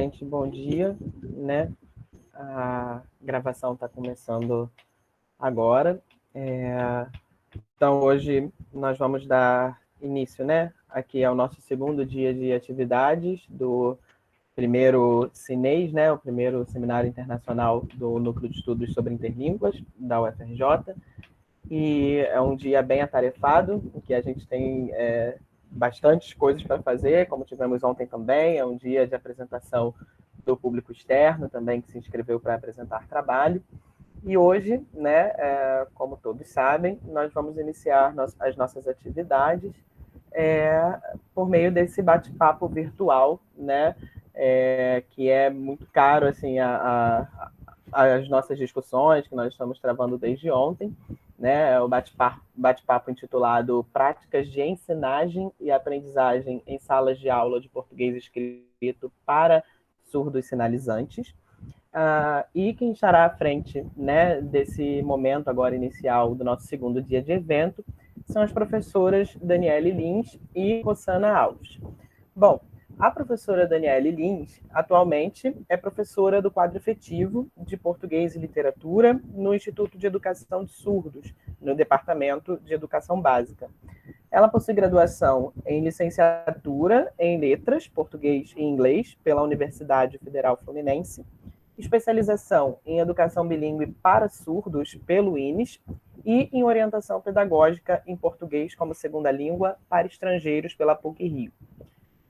Gente, bom dia, né? A gravação está começando agora. Então, hoje nós vamos dar início, né? Aqui é o nosso segundo dia de atividades do primeiro CINES, né? O primeiro Seminário Internacional do Núcleo de Estudos sobre Interlínguas, da UFRJ. E é um dia bem atarefado, em que a gente tem bastantes coisas para fazer, como tivemos ontem também. É um dia de apresentação do público externo também, que se inscreveu para apresentar trabalho. E hoje, né, como todos sabem, nós vamos iniciar as nossas atividades por meio desse bate-papo virtual, né, que é muito caro assim, as nossas discussões que nós estamos travando desde ontem, né, o bate-papo intitulado Práticas de Ensinagem e Aprendizagem em Salas de Aula de Português Escrito para Surdos Sinalizantes. E quem estará à frente, né, desse momento agora inicial do nosso segundo dia de evento são as professoras Daniele Lins e Rossana Alves. Bom, a professora Daniele Lins atualmente é professora do quadro efetivo de Português e Literatura no Instituto de Educação de Surdos, no Departamento de Educação Básica. Ela possui graduação em licenciatura em Letras, Português e Inglês pela Universidade Federal Fluminense, especialização em Educação Bilíngue para Surdos pelo INES e em Orientação Pedagógica em Português como Segunda Língua para Estrangeiros pela PUC-Rio.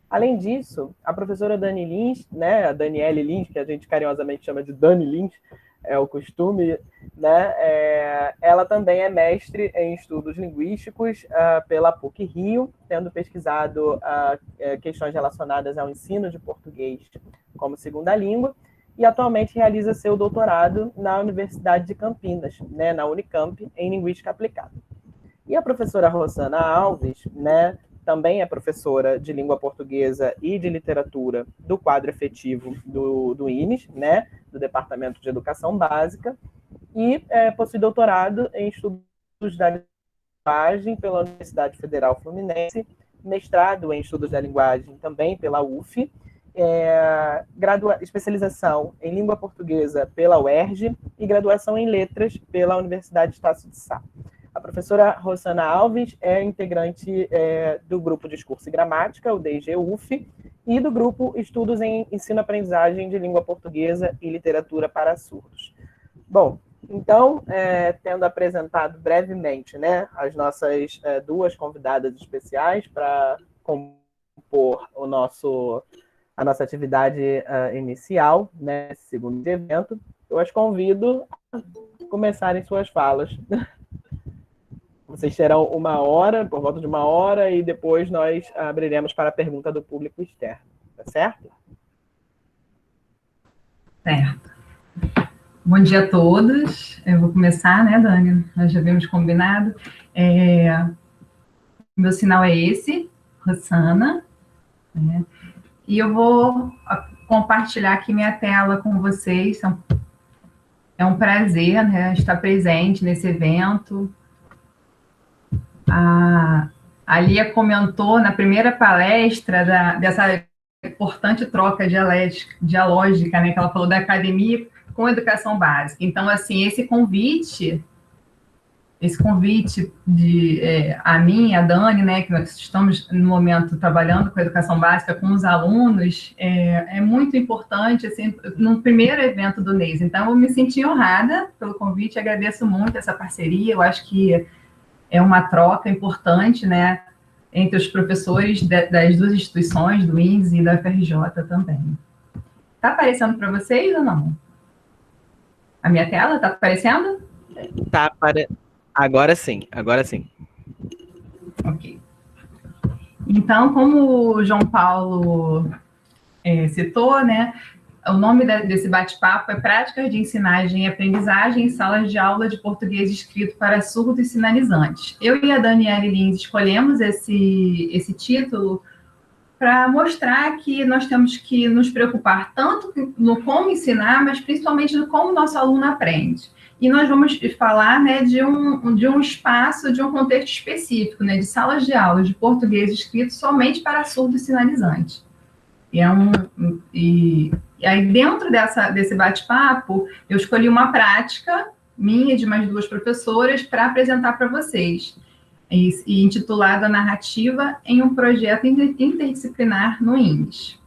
Além disso, a professora Dani Lins, né, a Daniele Lins, que a gente carinhosamente chama de Dani Lins, é o costume, né, ela também é mestre em estudos linguísticos pela PUC-Rio, tendo pesquisado questões relacionadas ao ensino de português como segunda língua, e atualmente realiza seu doutorado na Universidade de Campinas, né, na Unicamp, em Linguística Aplicada. E a professora Rossana Alves, né, também é professora de língua portuguesa e de literatura do quadro efetivo do INES, né, do Departamento de Educação Básica, e possui doutorado em estudos da linguagem pela Universidade Federal Fluminense, mestrado em estudos da linguagem também pela UF, especialização em língua portuguesa pela UERJ e graduação em letras pela Universidade Estácio de Sá. A professora Rossana Alves é integrante do grupo Discurso e Gramática, o DIGUF, e do grupo Estudos em Ensino-Aprendizagem de Língua Portuguesa e Literatura para Surdos. Bom, então, tendo apresentado brevemente, né, as nossas duas convidadas especiais para compor a nossa atividade inicial, né, segundo evento, eu as convido a começarem suas falas. Vocês terão por volta de uma hora, e depois nós abriremos para a pergunta do público externo. Tá certo? Certo. Bom dia a todos. Eu vou começar, né, Dani? Nós já havíamos combinado. Meu sinal é esse, Rossana, né? E eu vou compartilhar aqui minha tela com vocês. É um prazer, né, estar presente nesse evento. A Lia comentou na primeira palestra dessa importante troca dialógica, né, que ela falou da academia com a educação básica. Então, assim, esse convite a mim, a Dani, né, que nós estamos no momento trabalhando com a educação básica com os alunos, é muito importante, assim, no primeiro evento do NES. Então, eu me senti honrada pelo convite, agradeço muito essa parceria. Eu acho que é uma troca importante, né, entre os professores das duas instituições, do INES e da UFRJ também. Está aparecendo para vocês ou não? A minha tela está aparecendo? Tá, agora sim, agora sim. Ok. Então, como o João Paulo citou, né, o nome desse bate-papo é Práticas de Ensinagem e Aprendizagem em Salas de Aula de Português Escrito para Surdos e Sinalizantes. Eu e a Daniele Lins escolhemos esse título para mostrar que nós temos que nos preocupar tanto no como ensinar, mas principalmente no como o nosso aluno aprende. E nós vamos falar, né, de um espaço, de um contexto específico, né, de salas de aula de português escrito somente para surdos e sinalizantes. E aí, dentro desse bate-papo, eu escolhi uma prática minha, de mais duas professoras, para apresentar para vocês, e intitulada Narrativa em um Projeto Interdisciplinar no INES.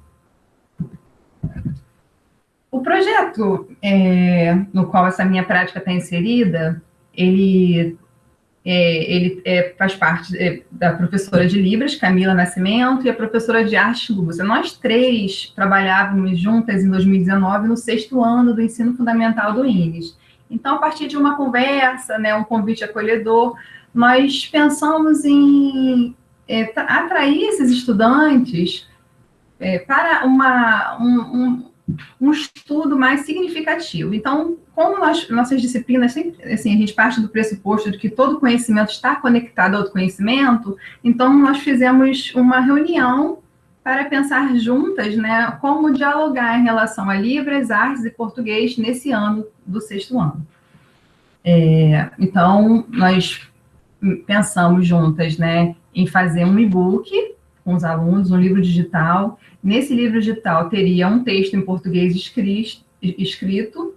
O projeto no qual essa minha prática está inserida, ele faz parte da professora de Libras, Camila Nascimento, e a professora de Arte, Lúcia. Nós três trabalhávamos juntas em 2019 no 6º ano do ensino fundamental do INES. Então, a partir de uma conversa, né, um convite acolhedor, nós pensamos em atrair esses estudantes para um estudo mais significativo. Então, como nossas disciplinas, sempre, assim, a gente parte do pressuposto de que todo conhecimento está conectado ao outro conhecimento, então nós fizemos uma reunião para pensar juntas, né, como dialogar em relação a Libras, Artes e Português nesse ano do 6º ano. Então, nós pensamos juntas, né, em fazer um e-book com os alunos, um livro digital. Nesse livro digital teria um texto em português escrito,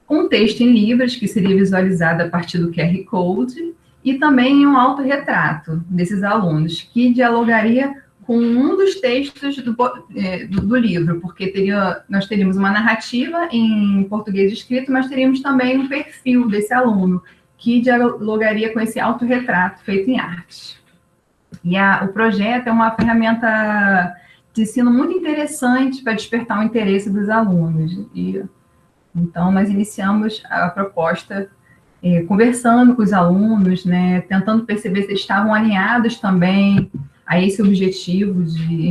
um texto em Libras, que seria visualizado a partir do QR Code, e também um autorretrato desses alunos, que dialogaria com um dos textos do livro, porque nós teríamos uma narrativa em português escrito, mas teríamos também um perfil desse aluno, que dialogaria com esse autorretrato feito em arte. E o projeto é uma ferramenta de ensino muito interessante para despertar o interesse dos alunos. Então, nós iniciamos a proposta conversando com os alunos, né, tentando perceber se eles estavam alinhados também a esse objetivo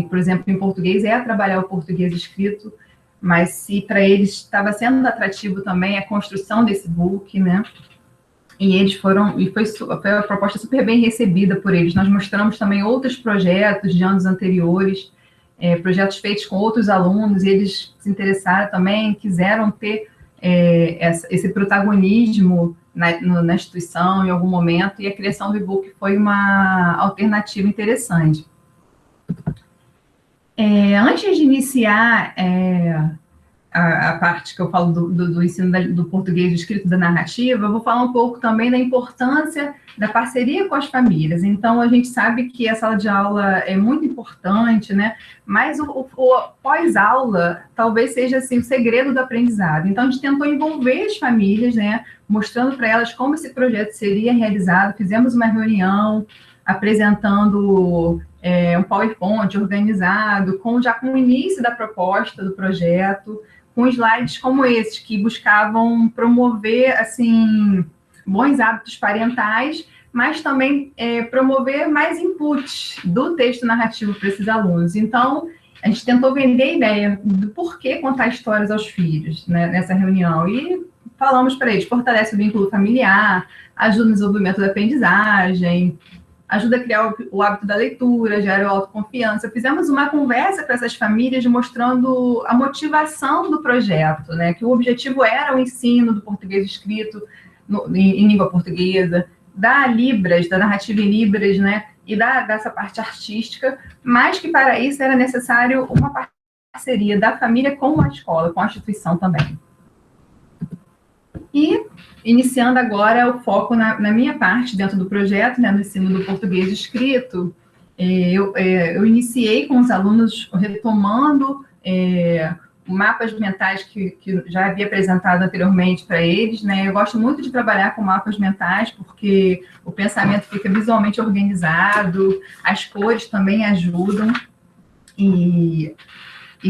por exemplo, em português, trabalhar o português escrito, mas se para eles estava sendo atrativo também a construção desse book, né? E eles foi uma proposta super bem recebida por eles. Nós mostramos também outros projetos de anos anteriores, projetos feitos com outros alunos, e eles se interessaram também, quiseram ter esse protagonismo na instituição em algum momento, e a criação do e-book foi uma alternativa interessante. Antes de iniciar a parte que eu falo do ensino do português escrito, da narrativa, eu vou falar um pouco também da importância da parceria com as famílias. Então, a gente sabe que a sala de aula é muito importante, né? Mas o pós-aula talvez seja assim, o segredo do aprendizado. Então, a gente tentou envolver as famílias, né? Mostrando para elas como esse projeto seria realizado. Fizemos uma reunião apresentando um PowerPoint organizado, já com o início da proposta do projeto, com slides como esses, que buscavam promover, assim, bons hábitos parentais, mas também promover mais inputs do texto narrativo para esses alunos. Então, a gente tentou vender a ideia do porquê contar histórias aos filhos, né, nessa reunião, e falamos para eles, fortalece o vínculo familiar, ajuda no desenvolvimento da aprendizagem, ajuda a criar o hábito da leitura, gera autoconfiança. Fizemos uma conversa com essas famílias mostrando a motivação do projeto, né? Que o objetivo era o ensino do português escrito em língua portuguesa, da Libras, da narrativa em Libras, né? E dessa parte artística, mas que para isso era necessário uma parceria da família com a escola, com a instituição também. E, iniciando agora o foco na minha parte dentro do projeto, né, no ensino do português escrito, eu iniciei com os alunos retomando mapas mentais que já havia apresentado anteriormente para eles, né? Eu gosto muito de trabalhar com mapas mentais, porque o pensamento fica visualmente organizado, as cores também ajudam, e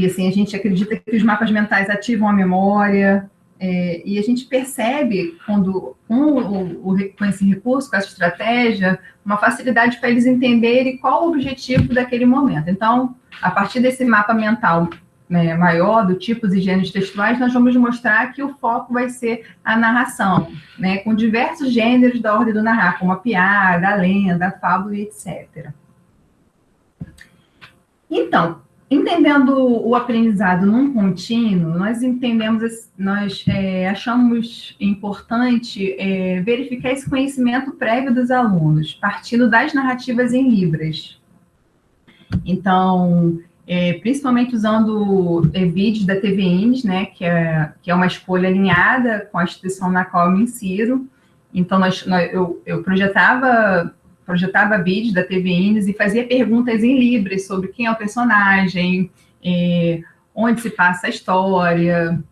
assim, a gente acredita que os mapas mentais ativam a memória, e a gente percebe, com esse recurso, com essa estratégia, uma facilidade para eles entenderem qual o objetivo daquele momento. Então, a partir desse mapa mental, né, maior, do tipos e gêneros textuais, nós vamos mostrar que o foco vai ser a narração, né, com diversos gêneros da ordem do narrar, como a piada, a lenda, a fábula e etc. Então, entendendo o aprendizado num contínuo, nós achamos importante verificar esse conhecimento prévio dos alunos, partindo das narrativas em Libras. Então, principalmente usando vídeos da TV Ines, né, que é uma escolha alinhada com a instituição na qual eu me insiro. Então, eu projetava vídeos da TV Ines e fazia perguntas em Libras sobre quem é o personagem, onde se passa a história,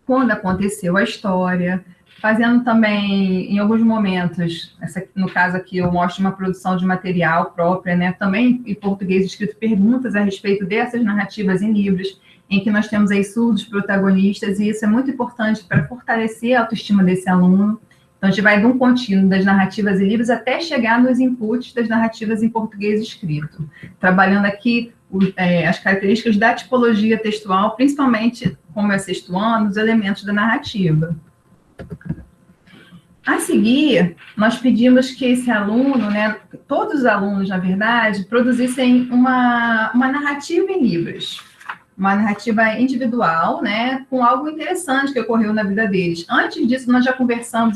quando aconteceu a história, fazendo também, em alguns momentos, no caso aqui eu mostro uma produção de material própria, né, também em português escrito perguntas a respeito dessas narrativas em Libras, em que nós temos aí surdos protagonistas, e isso é muito importante para fortalecer a autoestima desse aluno. Então, a gente vai de um contínuo das narrativas em Libras até chegar nos inputs das narrativas em português escrito, trabalhando aqui as características da tipologia textual, principalmente, como é sexto ano, os elementos da narrativa. A seguir, nós pedimos que esse aluno, né, todos os alunos, na verdade, produzissem uma narrativa em Libras, uma narrativa individual, né, com algo interessante que ocorreu na vida deles. Antes disso, nós já conversamos,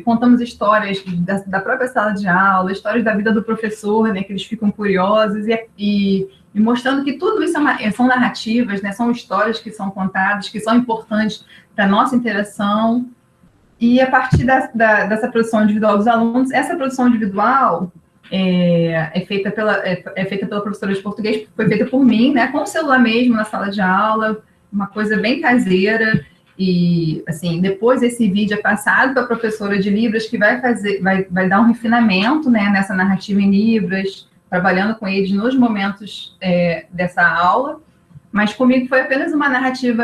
contamos histórias da própria sala de aula, histórias da vida do professor, né, que eles ficam curiosos, e mostrando que tudo isso são narrativas, né, são histórias que são contadas, que são importantes para a nossa interação. E a partir dessa produção individual dos alunos, essa produção individual é feita pela professora de português, foi feita por mim, né, com o celular mesmo, na sala de aula, uma coisa bem caseira. E, assim, depois esse vídeo é passado para a professora de Libras, que vai dar um refinamento, né, nessa narrativa em Libras, trabalhando com eles nos momentos dessa aula. Mas comigo foi apenas uma narrativa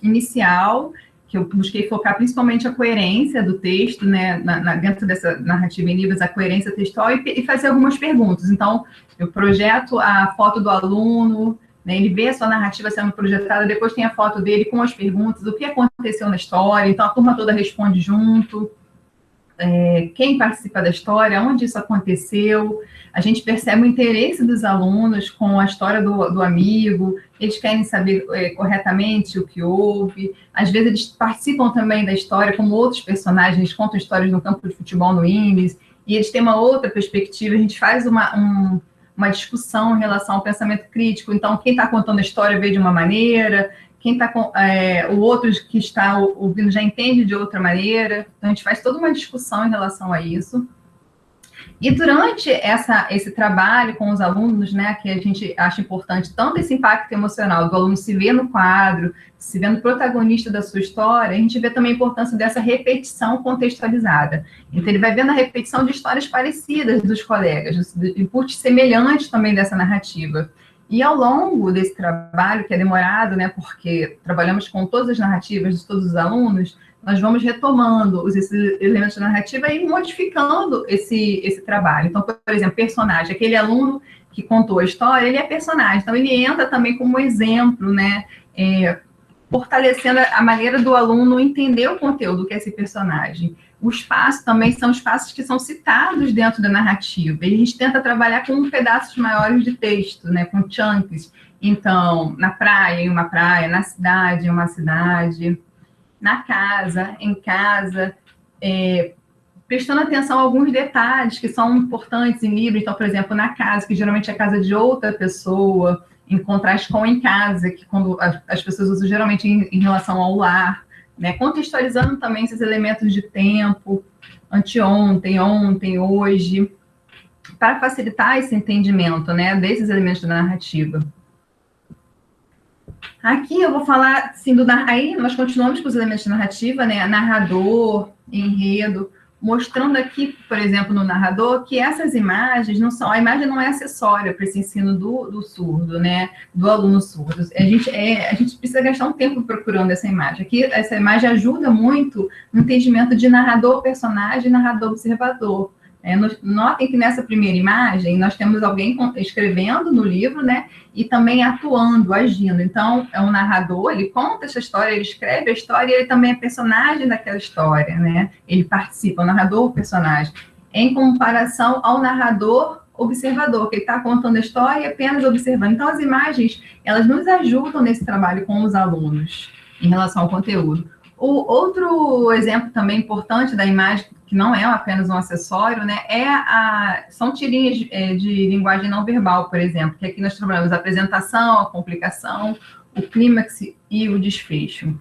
inicial, que eu busquei focar principalmente a coerência do texto, né, dentro dessa narrativa em Libras, a coerência textual, e fazer algumas perguntas. Então, eu projeto a foto do aluno, né, ele vê a sua narrativa sendo projetada, depois tem a foto dele com as perguntas, o que aconteceu na história, então a turma toda responde junto, quem participa da história, onde isso aconteceu. A gente percebe o interesse dos alunos com a história do amigo, eles querem saber corretamente o que houve. Às vezes eles participam também da história como outros personagens, contam histórias no campo de futebol no Ines, e eles têm uma outra perspectiva. A gente faz uma discussão em relação ao pensamento crítico. Então, quem está contando a história vê de uma maneira, o outro que está ouvindo já entende de outra maneira. Então, a gente faz toda uma discussão em relação a isso. E durante esse trabalho com os alunos, né, que a gente acha importante tanto esse impacto emocional do aluno se ver no quadro, se vendo protagonista da sua história, a gente vê também a importância dessa repetição contextualizada. Então, ele vai vendo a repetição de histórias parecidas dos colegas, inputs semelhantes também dessa narrativa. E ao longo desse trabalho, que é demorado, né, porque trabalhamos com todas as narrativas de todos os alunos, nós vamos retomando esses elementos da narrativa e modificando esse trabalho. Então, por exemplo, personagem, aquele aluno que contou a história, ele é personagem, então ele entra também como exemplo, né, fortalecendo a maneira do aluno entender o conteúdo que é esse personagem. O espaço também são espaços que são citados dentro da narrativa, e a gente tenta trabalhar com pedaços maiores de texto, né, com chunks. Então, na praia, em uma praia, na cidade, em uma cidade, na casa, em casa, prestando atenção a alguns detalhes que são importantes em livro. Então, por exemplo, na casa, que geralmente é a casa de outra pessoa, em contraste com em casa, que quando as pessoas usam geralmente em relação ao lar, né? Contextualizando também esses elementos de tempo, anteontem, ontem, hoje, para facilitar esse entendimento, né, desses elementos da narrativa. Aqui eu vou falar, assim, aí nós continuamos com os elementos de narrativa, né, narrador, enredo, mostrando aqui, por exemplo, no narrador, que essas imagens a imagem não é acessória para esse ensino do surdo, né, do aluno surdo. A gente precisa gastar um tempo procurando essa imagem. Aqui, essa imagem ajuda muito no entendimento de narrador-personagem e narrador-observador. Notem que nessa primeira imagem, nós temos alguém escrevendo no livro, né, e também atuando, agindo. Então, é um narrador, ele conta essa história, ele escreve a história, e ele também é personagem daquela história, né? Ele participa, o narrador, o personagem, em comparação ao narrador observador, que ele está contando a história e apenas observando. Então, as imagens, elas nos ajudam nesse trabalho com os alunos, em relação ao conteúdo. O outro exemplo também importante da imagem, que não é apenas um acessório, né, são tirinhas de linguagem não verbal, por exemplo, que aqui nós trabalhamos a apresentação, a complicação, o clímax e o desfecho.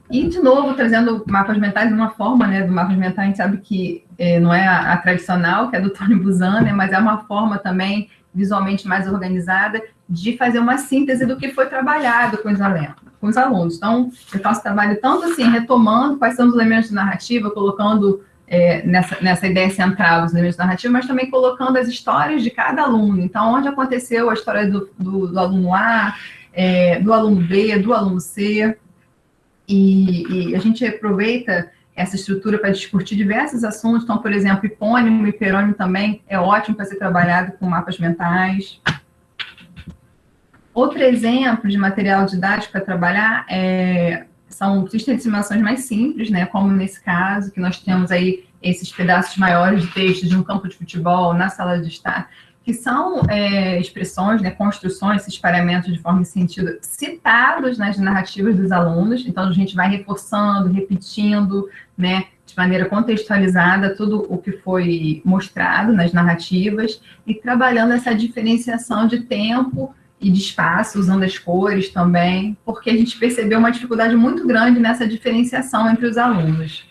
E, de novo, trazendo mapas mentais, uma forma, né, do mapas mentais, a gente sabe que não é a tradicional, que é do Tony Buzan, né, mas é uma forma também visualmente mais organizada de fazer uma síntese do que foi trabalhado com os alunos. Então, eu faço trabalho tanto assim, retomando quais são os elementos de narrativa, colocando nessa ideia central os elementos de narrativa, mas também colocando as histórias de cada aluno. Então, onde aconteceu a história do aluno A, do aluno B, do aluno C, e a gente aproveita essa estrutura para discutir diversos assuntos. Então, por exemplo, hipônimo e hiperônimo também é ótimo para ser trabalhado com mapas mentais. Outro exemplo de material didático para trabalhar são sistemas de simulações mais simples, né? Como nesse caso, que nós temos aí esses pedaços maiores de texto de um campo de futebol na sala de estar, que são expressões, né, construções, esses paramentos de forma e sentido citados nas narrativas dos alunos. Então, a gente vai reforçando, repetindo, né, de maneira contextualizada tudo o que foi mostrado nas narrativas e trabalhando essa diferenciação de tempo e de espaço, usando as cores também, porque a gente percebeu uma dificuldade muito grande nessa diferenciação entre os alunos.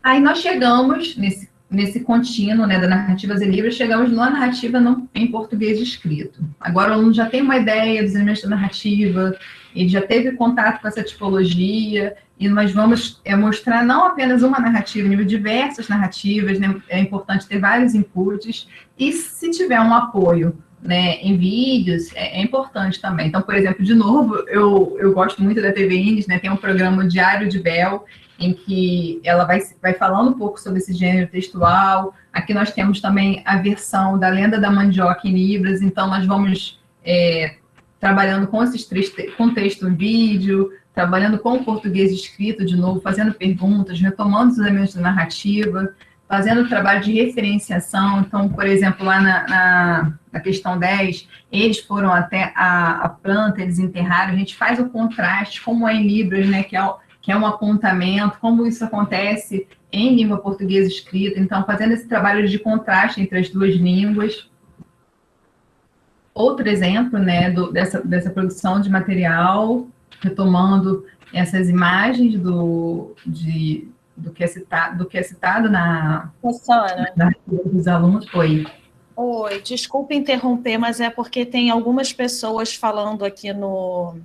Aí nós chegamos nesse contínuo, né, da narrativas e livros, chegamos na narrativa em português escrito. Agora o aluno já tem uma ideia dos elementos da narrativa, ele já teve contato com essa tipologia, e nós vamos mostrar não apenas uma narrativa, diversas narrativas, né, é importante ter vários inputs, e se tiver um apoio, né, em vídeos, é importante também. Então, por exemplo, de novo, eu gosto muito da TV Inês, né, tem um programa Diário de Bel, em que ela vai falando um pouco sobre esse gênero textual. Aqui nós temos também a versão da Lenda da Mandioca em Libras, então nós vamos trabalhando com esses com texto em vídeo, trabalhando com o português escrito de novo, fazendo perguntas, retomando os elementos da narrativa, fazendo o trabalho de referenciação. Então, por exemplo, lá na questão 10, eles foram até a planta, eles enterraram, a gente faz o contraste, como é em Libras, né, que é um apontamento, como isso acontece em língua portuguesa escrita. Então, fazendo esse trabalho de contraste entre as duas línguas. Outro exemplo, né, dessa produção de material, retomando essas imagens do que é citado na dos alunos. Oi, desculpa interromper, mas é porque tem algumas pessoas falando aqui no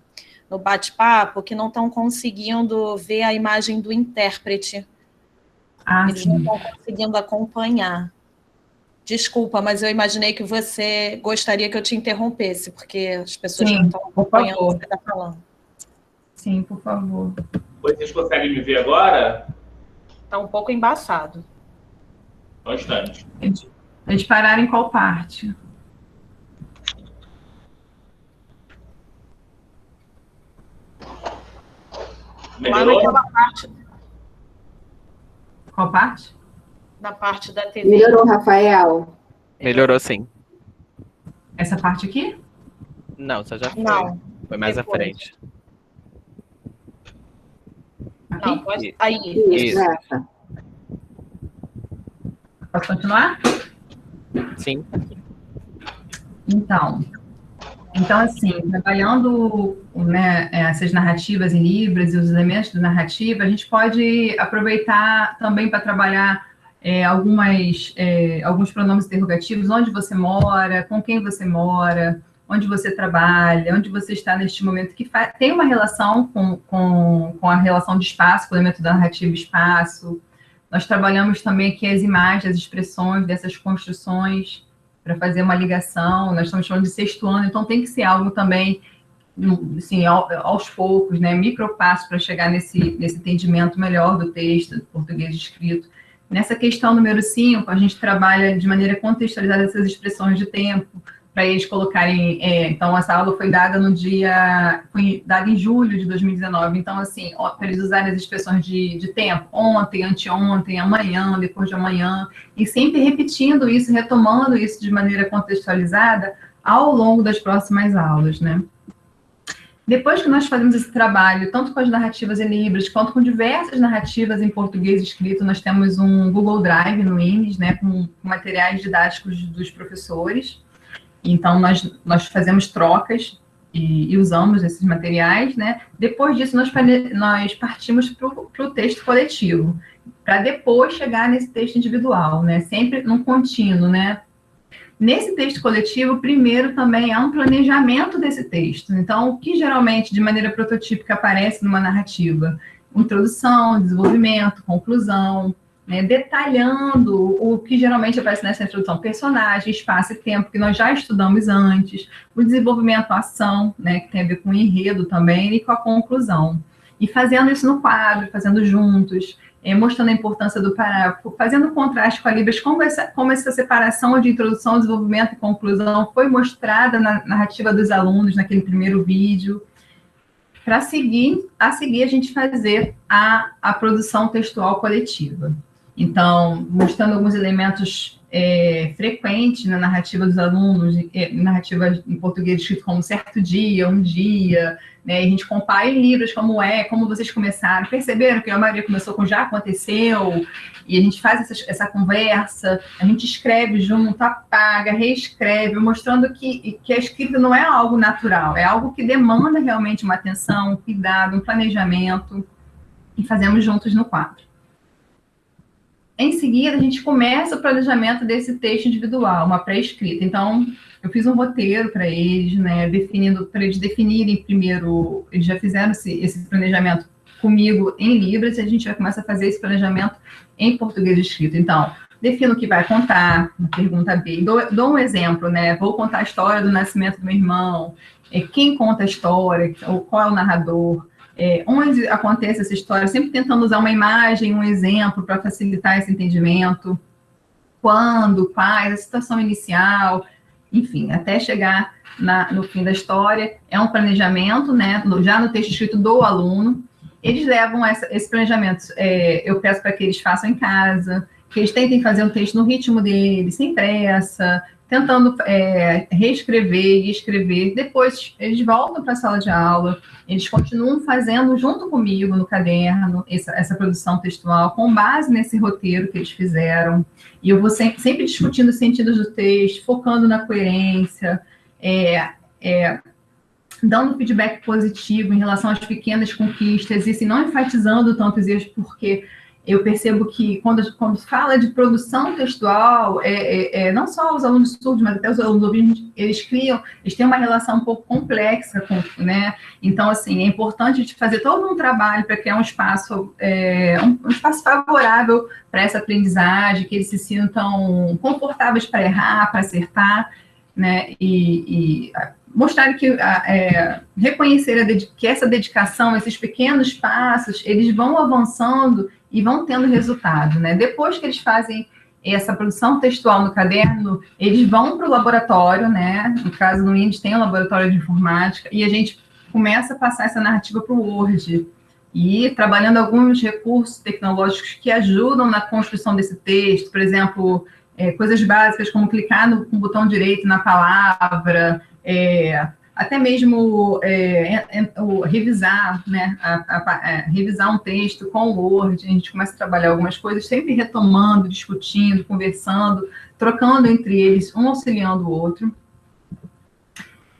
bate-papo que não estão conseguindo ver a imagem do intérprete. Eles Sim. não estão conseguindo acompanhar. Desculpa, mas eu imaginei que você gostaria que eu te interrompesse, porque as pessoas não estão acompanhando o que você está falando. Sim, por favor. Vocês conseguem me ver agora? Está um pouco embaçado. Bastante. Eles pararam em qual parte? Melhorou? Lá naquela parte. Qual parte? Na parte da TV. Melhorou, Rafael. Melhorou, sim. Essa parte aqui? Não, só já foi. Não. Foi mais à Depois. frente. Aqui? Não, pode... Aí. Isso. Rafa. Posso continuar? Sim. Então, assim, trabalhando, né, essas narrativas em Libras e os elementos da narrativa, a gente pode aproveitar também para trabalhar alguns pronomes interrogativos, onde você mora, com quem você mora, onde você trabalha, onde você está neste momento, que tem uma relação com a relação de espaço, com o elemento da narrativa espaço. Nós trabalhamos também aqui as imagens, as expressões dessas construções, para fazer uma ligação. Nós estamos falando de sexto ano, então tem que ser algo também, assim, aos poucos, né, micropassos para chegar nesse entendimento melhor do texto, do português escrito. Nessa questão número 5, a gente trabalha de maneira contextualizada essas expressões de tempo, para eles colocarem... então, essa aula foi dada foi dada em julho de 2019, então, assim, para eles usarem as expressões de tempo, ontem, anteontem, amanhã, depois de amanhã, e sempre repetindo isso, retomando isso de maneira contextualizada ao longo das próximas aulas, né? Depois que nós fazemos esse trabalho, tanto com as narrativas em Libras, quanto com diversas narrativas em português escrito, nós temos um Google Drive no INES, né, com materiais didáticos dos professores. Então, nós fazemos trocas e usamos esses materiais, né? Depois disso, nós partimos para o texto coletivo, para depois chegar nesse texto individual, né? Sempre num contínuo, né? Nesse texto coletivo, primeiro também há um planejamento desse texto. Então, o que geralmente, de maneira prototípica, aparece numa narrativa? Introdução, desenvolvimento, conclusão, né? Detalhando o que geralmente aparece nessa introdução: personagem, espaço e tempo, que nós já estudamos antes, o desenvolvimento, a ação, né? Que tem a ver com o enredo também, e com a conclusão. E fazendo isso no quadro, fazendo juntos, mostrando a importância do parágrafo, fazendo contraste com a Libras, como essa separação de introdução, desenvolvimento e conclusão foi mostrada na narrativa dos alunos, naquele primeiro vídeo, para a seguir a gente fazer a produção textual coletiva. Então, mostrando alguns elementos frequentes na narrativa dos alunos, narrativa em português escrito como certo dia, um dia, né? E a gente compara em Libras como vocês começaram, perceberam que a maioria começou com já aconteceu, e a gente faz essa conversa, a gente escreve junto, apaga, reescreve, mostrando que a escrita não é algo natural, é algo que demanda realmente uma atenção, um cuidado, um planejamento, e fazemos juntos no quadro. Em seguida, a gente começa o planejamento desse texto individual, uma pré-escrita. Então, eu fiz um roteiro para eles, né, para eles definirem primeiro. Eles já fizeram esse planejamento comigo em Libras, e a gente vai começar a fazer esse planejamento em português escrito. Então, defino o que vai contar, na pergunta B. Dou um exemplo, né? Vou contar a história do nascimento do meu irmão, quem conta a história, ou qual é o narrador. Onde acontece essa história, sempre tentando usar uma imagem, um exemplo para facilitar esse entendimento. Quando, quais, a situação inicial, enfim, até chegar no fim da história. É um planejamento, né, já no texto escrito do aluno. Eles levam esse planejamento, eu peço para que eles façam em casa, que eles tentem fazer um texto no ritmo deles, sem pressa, tentando reescrever e escrever. Depois, eles voltam para a sala de aula, eles continuam fazendo junto comigo no caderno essa produção textual, com base nesse roteiro que eles fizeram. E eu vou sempre discutindo os sentidos do texto, focando na coerência, dando feedback positivo em relação às pequenas conquistas, e não enfatizando tanto os erros, porque eu percebo que quando fala de produção textual, não só os alunos surdos, mas até os alunos ouvintes, eles têm uma relação um pouco complexa, né? Então, assim, é importante a gente fazer todo um trabalho para criar um espaço favorável para essa aprendizagem, que eles se sintam confortáveis para errar, para acertar, né? E mostrar que reconhecer que essa dedicação, esses pequenos passos, eles vão avançando e vão tendo resultado, né? Depois que eles fazem essa produção textual no caderno, eles vão para o laboratório, né? No caso, no INES tem um laboratório de informática, e a gente começa a passar essa narrativa para o Word, e trabalhando alguns recursos tecnológicos que ajudam na construção desse texto, por exemplo, coisas básicas como clicar com o botão direito na palavra, até mesmo revisar, né, revisar um texto com o Word. A gente começa a trabalhar algumas coisas, sempre retomando, discutindo, conversando, trocando entre eles, um auxiliando o outro.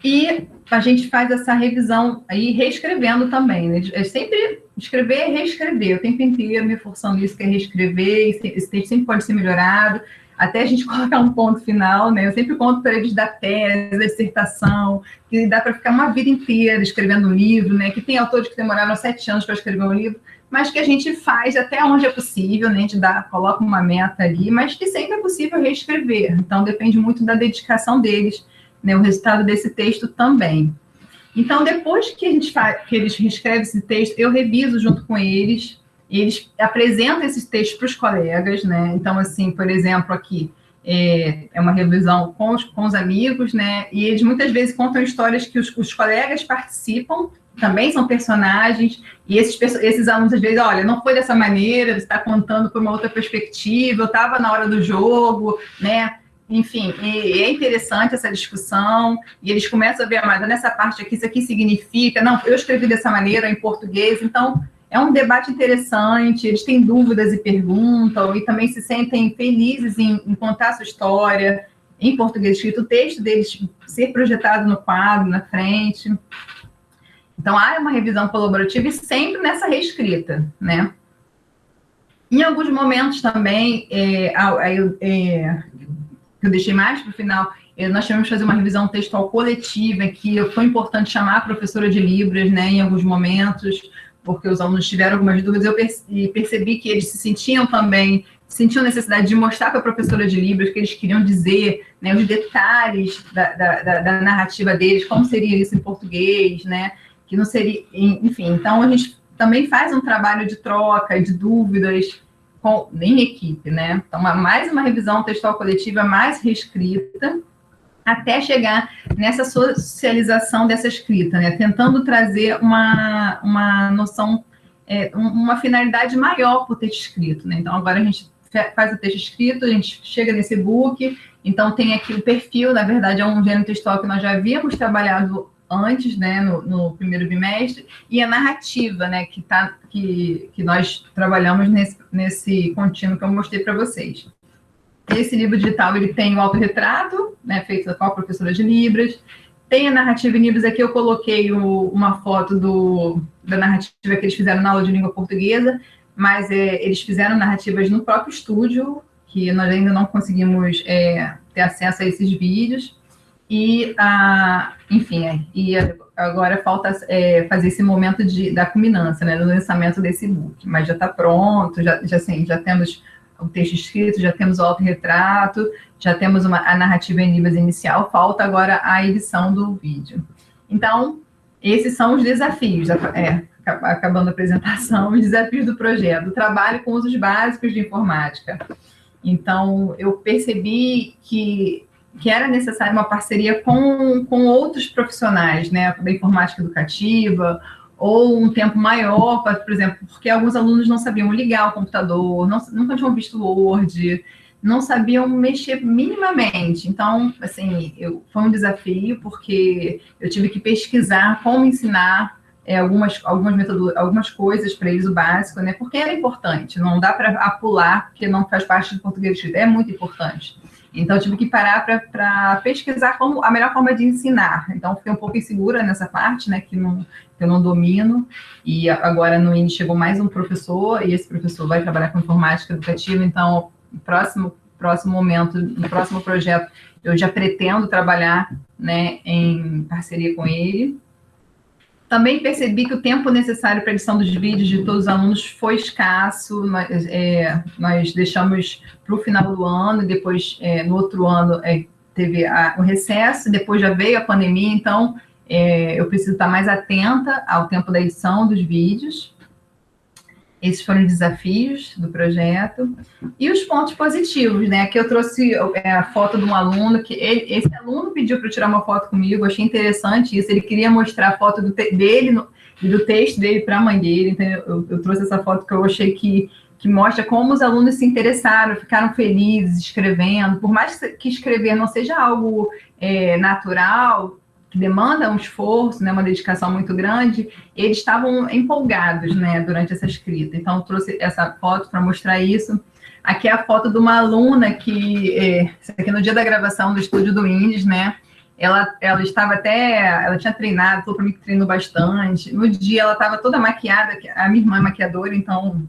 E a gente faz essa revisão aí, reescrevendo também, né? É sempre escrever e reescrever, o tempo inteiro me forçando isso, que é reescrever, esse texto sempre pode ser melhorado, até a gente colocar um ponto final, né? Eu sempre conto para eles da tese, da dissertação, que dá para ficar uma vida inteira escrevendo um livro, né? Que tem autores que demoraram 7 anos para escrever um livro, mas que a gente faz até onde é possível, né? A gente coloca uma meta ali, mas que sempre é possível reescrever. Então, depende muito da dedicação deles, né? O resultado desse texto também. Então, depois que eles reescrevem esse texto, eu reviso junto com eles. Eles apresentam esses textos para os colegas, né? Então, assim, por exemplo, aqui é uma revisão com os amigos, né? E eles muitas vezes contam histórias que os colegas participam, também são personagens, e esses alunos às vezes, olha, não foi dessa maneira, você está contando por uma outra perspectiva, eu estava na hora do jogo, né? enfim, e é interessante essa discussão, e eles começam a ver, mas nessa parte aqui, isso aqui significa, não, eu escrevi dessa maneira em português, então é um debate interessante, eles têm dúvidas e perguntam, e também se sentem felizes em contar a sua história em português escrito, o texto deles ser projetado no quadro, na frente. Então, há uma revisão colaborativa e sempre nessa reescrita, né? Em alguns momentos também, eu deixei mais para o final, nós tivemos que fazer uma revisão textual coletiva, que foi importante chamar a professora de Libras, né, em alguns momentos, porque os alunos tiveram algumas dúvidas, e percebi que eles sentiam necessidade de mostrar para a professora de Libras o que eles queriam dizer, né, os detalhes da narrativa deles, como seria isso em português, né, que não seria, enfim, então a gente também faz um trabalho de troca, de dúvidas, em equipe, né? Então, mais uma revisão textual coletiva mais reescrita, até chegar nessa socialização dessa escrita, né? Tentando trazer uma noção, uma finalidade maior para o texto escrito, né? Então, agora a gente faz o texto escrito, a gente chega nesse book, então tem aqui o perfil, na verdade é um gênero textual que nós já havíamos trabalhado antes, né, no primeiro bimestre, e a narrativa, né, que nós trabalhamos nesse contínuo que eu mostrei para vocês. Esse livro digital, ele tem o autorretrato, né, feito com a professora de Libras, tem a narrativa em Libras, aqui eu coloquei uma foto da narrativa que eles fizeram na aula de língua portuguesa, mas eles fizeram narrativas no próprio estúdio, que nós ainda não conseguimos ter acesso a esses vídeos, e, enfim, agora falta fazer esse momento da culminância, né, do lançamento desse book, mas já está pronto, já temos o texto escrito, já temos o autorretrato, já temos a narrativa em Libras inicial, falta agora a edição do vídeo. Então, esses são os desafios, acabando a apresentação, os desafios do projeto, o trabalho com usos básicos de informática. Então, eu percebi que era necessária uma parceria com outros profissionais, né, da informática educativa, ou um tempo maior, por exemplo, porque alguns alunos não sabiam ligar o computador, nunca tinham visto o Word, não sabiam mexer minimamente. Então, assim, foi um desafio, porque eu tive que pesquisar como ensinar algumas coisas para eles, o básico, né, porque era importante, não dá para pular, porque não faz parte do português escrito, é muito importante. Então, eu tive que parar para pesquisar como a melhor forma de ensinar. Então, fiquei um pouco insegura nessa parte, né, que eu não domino. E agora, no INE, chegou mais um professor, e esse professor vai trabalhar com informática educativa. Então, no próximo momento, no próximo projeto, eu já pretendo trabalhar, né, em parceria com ele. Também percebi que o tempo necessário para a edição dos vídeos de todos os alunos foi escasso, nós deixamos para o final do ano, e depois, no outro ano, teve o recesso, depois já veio a pandemia, então eu preciso estar mais atenta ao tempo da edição dos vídeos. Esses foram os desafios do projeto. E os pontos positivos, né? Aqui eu trouxe a foto de um aluno, esse aluno pediu para tirar uma foto comigo, achei interessante isso, ele queria mostrar a foto dele e do texto dele para a mãe dele, então eu trouxe essa foto que eu achei que mostra como os alunos se interessaram, ficaram felizes escrevendo, por mais que escrever não seja algo natural, que demanda um esforço, né, uma dedicação muito grande, eles estavam empolgados, né, durante essa escrita. Então, eu trouxe essa foto para mostrar isso. Aqui é a foto de uma aluna que, aqui no dia da gravação do estúdio do INES, né, ela tinha treinado, falou para mim que treinou bastante. No dia, ela estava toda maquiada, a minha irmã é maquiadora, então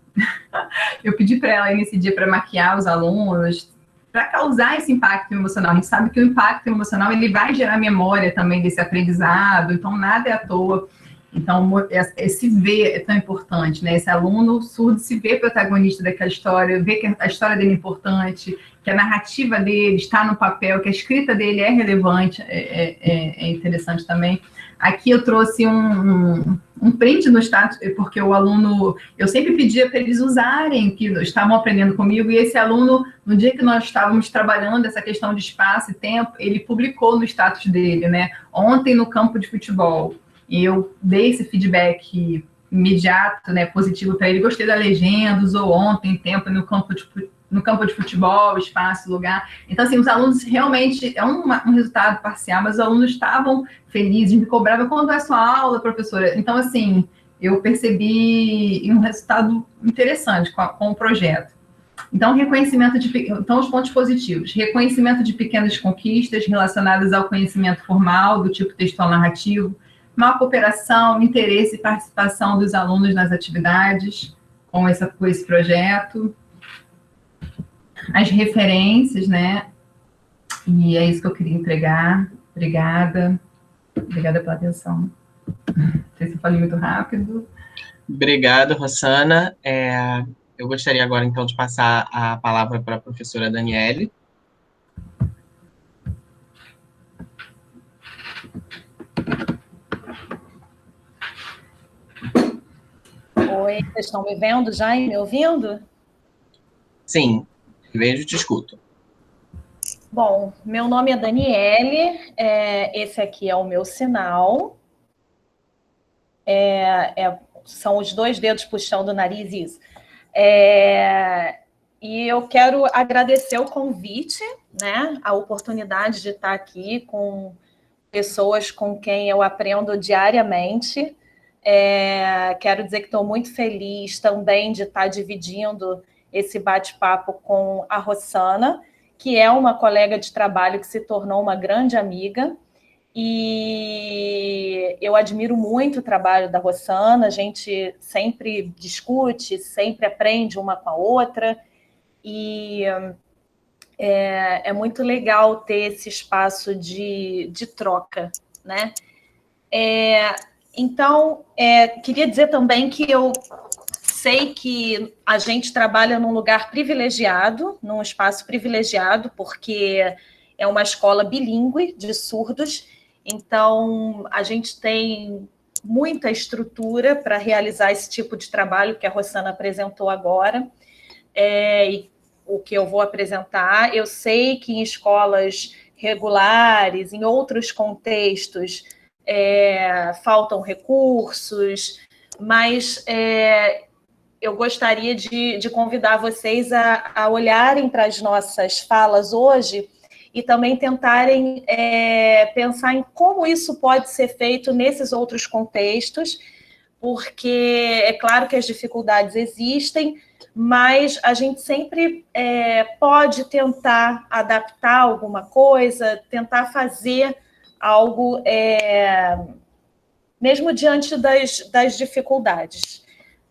eu pedi para ela nesse dia para maquiar os alunos, para causar esse impacto emocional. A gente sabe que o impacto emocional ele vai gerar memória também desse aprendizado, então nada é à toa. Então, esse ver é tão importante, né? Esse aluno surdo se vê protagonista daquela história, vê que a história dele é importante, que a narrativa dele está no papel, que a escrita dele é relevante, é interessante também. Aqui eu trouxe um print no status, porque o aluno, eu sempre pedia para eles usarem, que estavam aprendendo comigo, e esse aluno, no dia que nós estávamos trabalhando essa questão de espaço e tempo, ele publicou no status dele, né? Ontem no campo de futebol. E eu dei esse feedback imediato, né, positivo para ele. Gostei da legenda, usou ontem tempo no campo no campo de futebol, espaço, lugar. Então, assim, os alunos realmente, é um resultado parcial, mas os alunos estavam felizes, me cobravam quando é sua aula, professora. Então, assim, eu percebi um resultado interessante com o projeto. Então, então, os pontos positivos. Reconhecimento de pequenas conquistas relacionadas ao conhecimento formal, do tipo textual narrativo, maior cooperação, interesse e participação dos alunos nas atividades com esse projeto. As referências, né? E é isso que eu queria entregar. Obrigada. Obrigada pela atenção. Não sei se eu falei muito rápido. Obrigado, Rossana. Eu gostaria agora, então, de passar a palavra para a professora Daniele. Oi, vocês estão me vendo já e me ouvindo? Sim, vejo e te escuto. Bom, meu nome é Daniele, esse aqui é o meu sinal. São os 2 dedos puxando o nariz, isso. E eu quero agradecer o convite, né, a oportunidade de estar aqui com pessoas com quem eu aprendo diariamente. Quero dizer que estou muito feliz também de estar dividindo esse bate-papo com a Rossana, que é uma colega de trabalho que se tornou uma grande amiga. E eu admiro muito o trabalho da Rossana, a gente sempre discute, sempre aprende uma com a outra, e é muito legal ter esse espaço de troca, né? Então, queria dizer também que eu sei que a gente trabalha num lugar privilegiado, num espaço privilegiado, porque é uma escola bilíngue de surdos, então a gente tem muita estrutura para realizar esse tipo de trabalho que a Rossana apresentou agora, e o que eu vou apresentar. Eu sei que em escolas regulares, em outros contextos, faltam recursos, mas eu gostaria de convidar vocês a olharem para as nossas falas hoje e também tentarem pensar em como isso pode ser feito nesses outros contextos, porque é claro que as dificuldades existem, mas a gente sempre pode tentar adaptar alguma coisa, tentar fazer algo mesmo diante das dificuldades,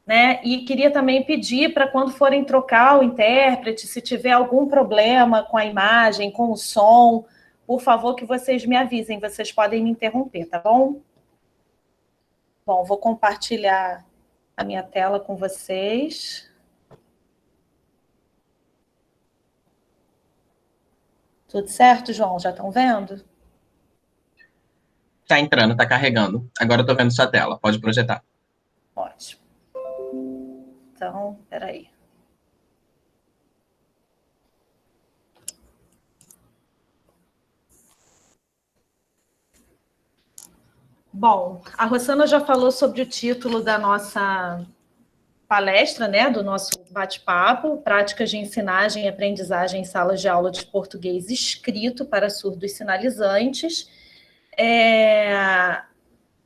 né? E queria também pedir para quando forem trocar o intérprete, se tiver algum problema com a imagem, com o som, por favor, que vocês me avisem, vocês podem me interromper, tá bom? Bom, vou compartilhar a minha tela com vocês. Tudo certo, João? Já estão vendo? Tá entrando, tá carregando. Agora eu tô vendo sua tela, pode projetar. Ótimo. Então, peraí. Bom, a Rossana já falou sobre o título da nossa palestra, né, do nosso bate-papo, Práticas de Ensinagem e Aprendizagem em Salas de Aula de Português Escrito para Surdos Sinalizantes.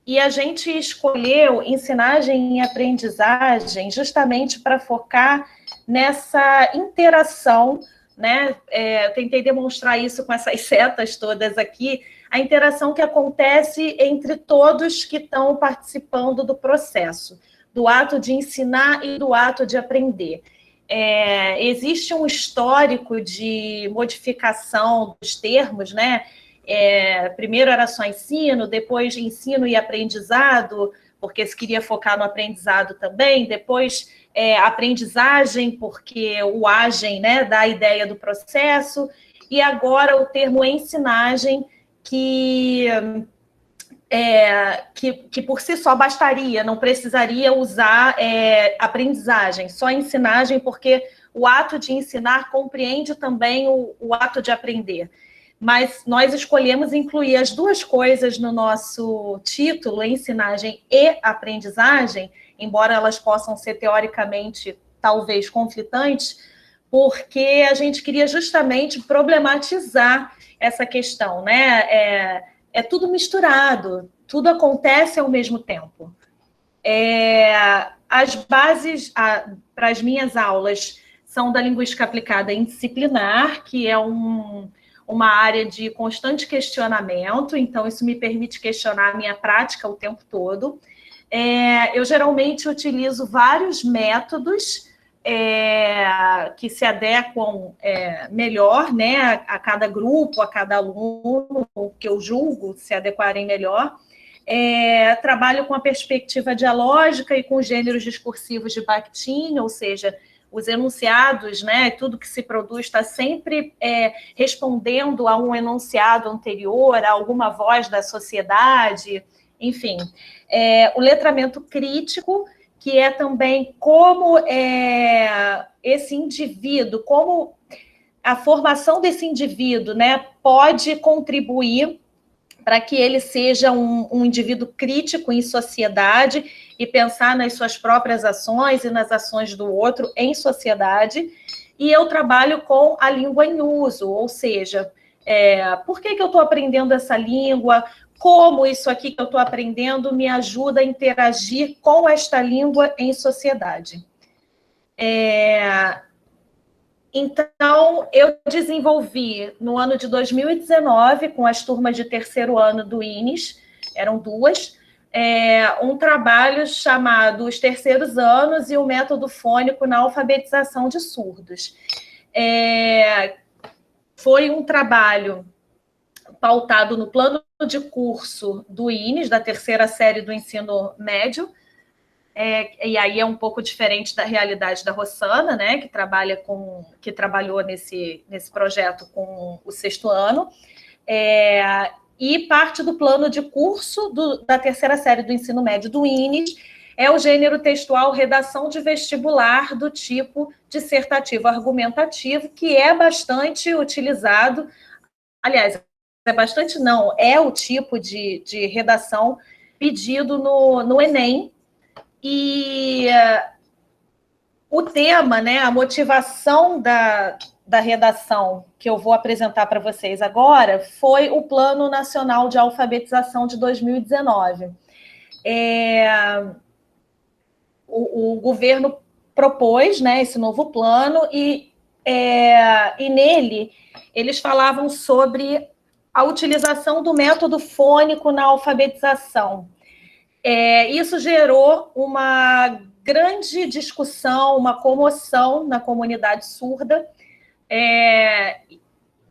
E a gente escolheu ensinagem e aprendizagem justamente para focar nessa interação, né? Eu tentei demonstrar isso com essas setas todas aqui, a interação que acontece entre todos que estão participando do processo, do ato de ensinar e do ato de aprender. Existe um histórico de modificação dos termos, né? Primeiro era só ensino, depois ensino e aprendizado, porque se queria focar no aprendizado também, depois aprendizagem, porque o agem, né, dá a ideia do processo, e agora o termo ensinagem, que por si só bastaria, não precisaria usar aprendizagem, só ensinagem, porque o ato de ensinar compreende também o ato de aprender. Mas nós escolhemos incluir as duas coisas no nosso título, ensinagem e aprendizagem, embora elas possam ser teoricamente talvez conflitantes, porque a gente queria justamente problematizar essa questão, né? É tudo misturado, tudo acontece ao mesmo tempo. As bases para as minhas aulas são da linguística aplicada indisciplinar, que é uma área de constante questionamento, então isso me permite questionar a minha prática o tempo todo. Eu geralmente utilizo vários métodos que se adequam melhor, né, a cada grupo, a cada aluno, que eu julgo se adequarem melhor. Trabalho com a perspectiva dialógica e com os gêneros discursivos de Bakhtin, ou seja, os enunciados, né, tudo que se produz está sempre respondendo a um enunciado anterior, a alguma voz da sociedade, enfim. O letramento crítico, que é também como esse indivíduo, como a formação desse indivíduo, né, pode contribuir para que ele seja um indivíduo crítico em sociedade e pensar nas suas próprias ações e nas ações do outro em sociedade. E eu trabalho com a língua em uso, ou seja, por que eu estou aprendendo essa língua? Como isso aqui que eu estou aprendendo me ajuda a interagir com esta língua em sociedade. Então, eu desenvolvi no ano de 2019, com as turmas de terceiro ano do INES, eram duas, um trabalho chamado Os Terceiros Anos e o Método Fônico na Alfabetização de Surdos. Foi um trabalho pautado no plano de curso do INES, da terceira série do ensino médio, e aí é um pouco diferente da realidade da Rossana, né, que trabalhou nesse projeto com o sexto ano, e parte do plano de curso da terceira série do ensino médio do INES é o gênero textual redação de vestibular do tipo dissertativo argumentativo, que é bastante utilizado, aliás, é o tipo de redação pedido no Enem. E o tema, né, a motivação da redação que eu vou apresentar para vocês agora foi o Plano Nacional de Alfabetização de 2019. O governo propôs, né, esse novo plano e nele eles falavam sobre a utilização do método fônico na alfabetização. Isso gerou uma grande discussão, uma comoção na comunidade surda,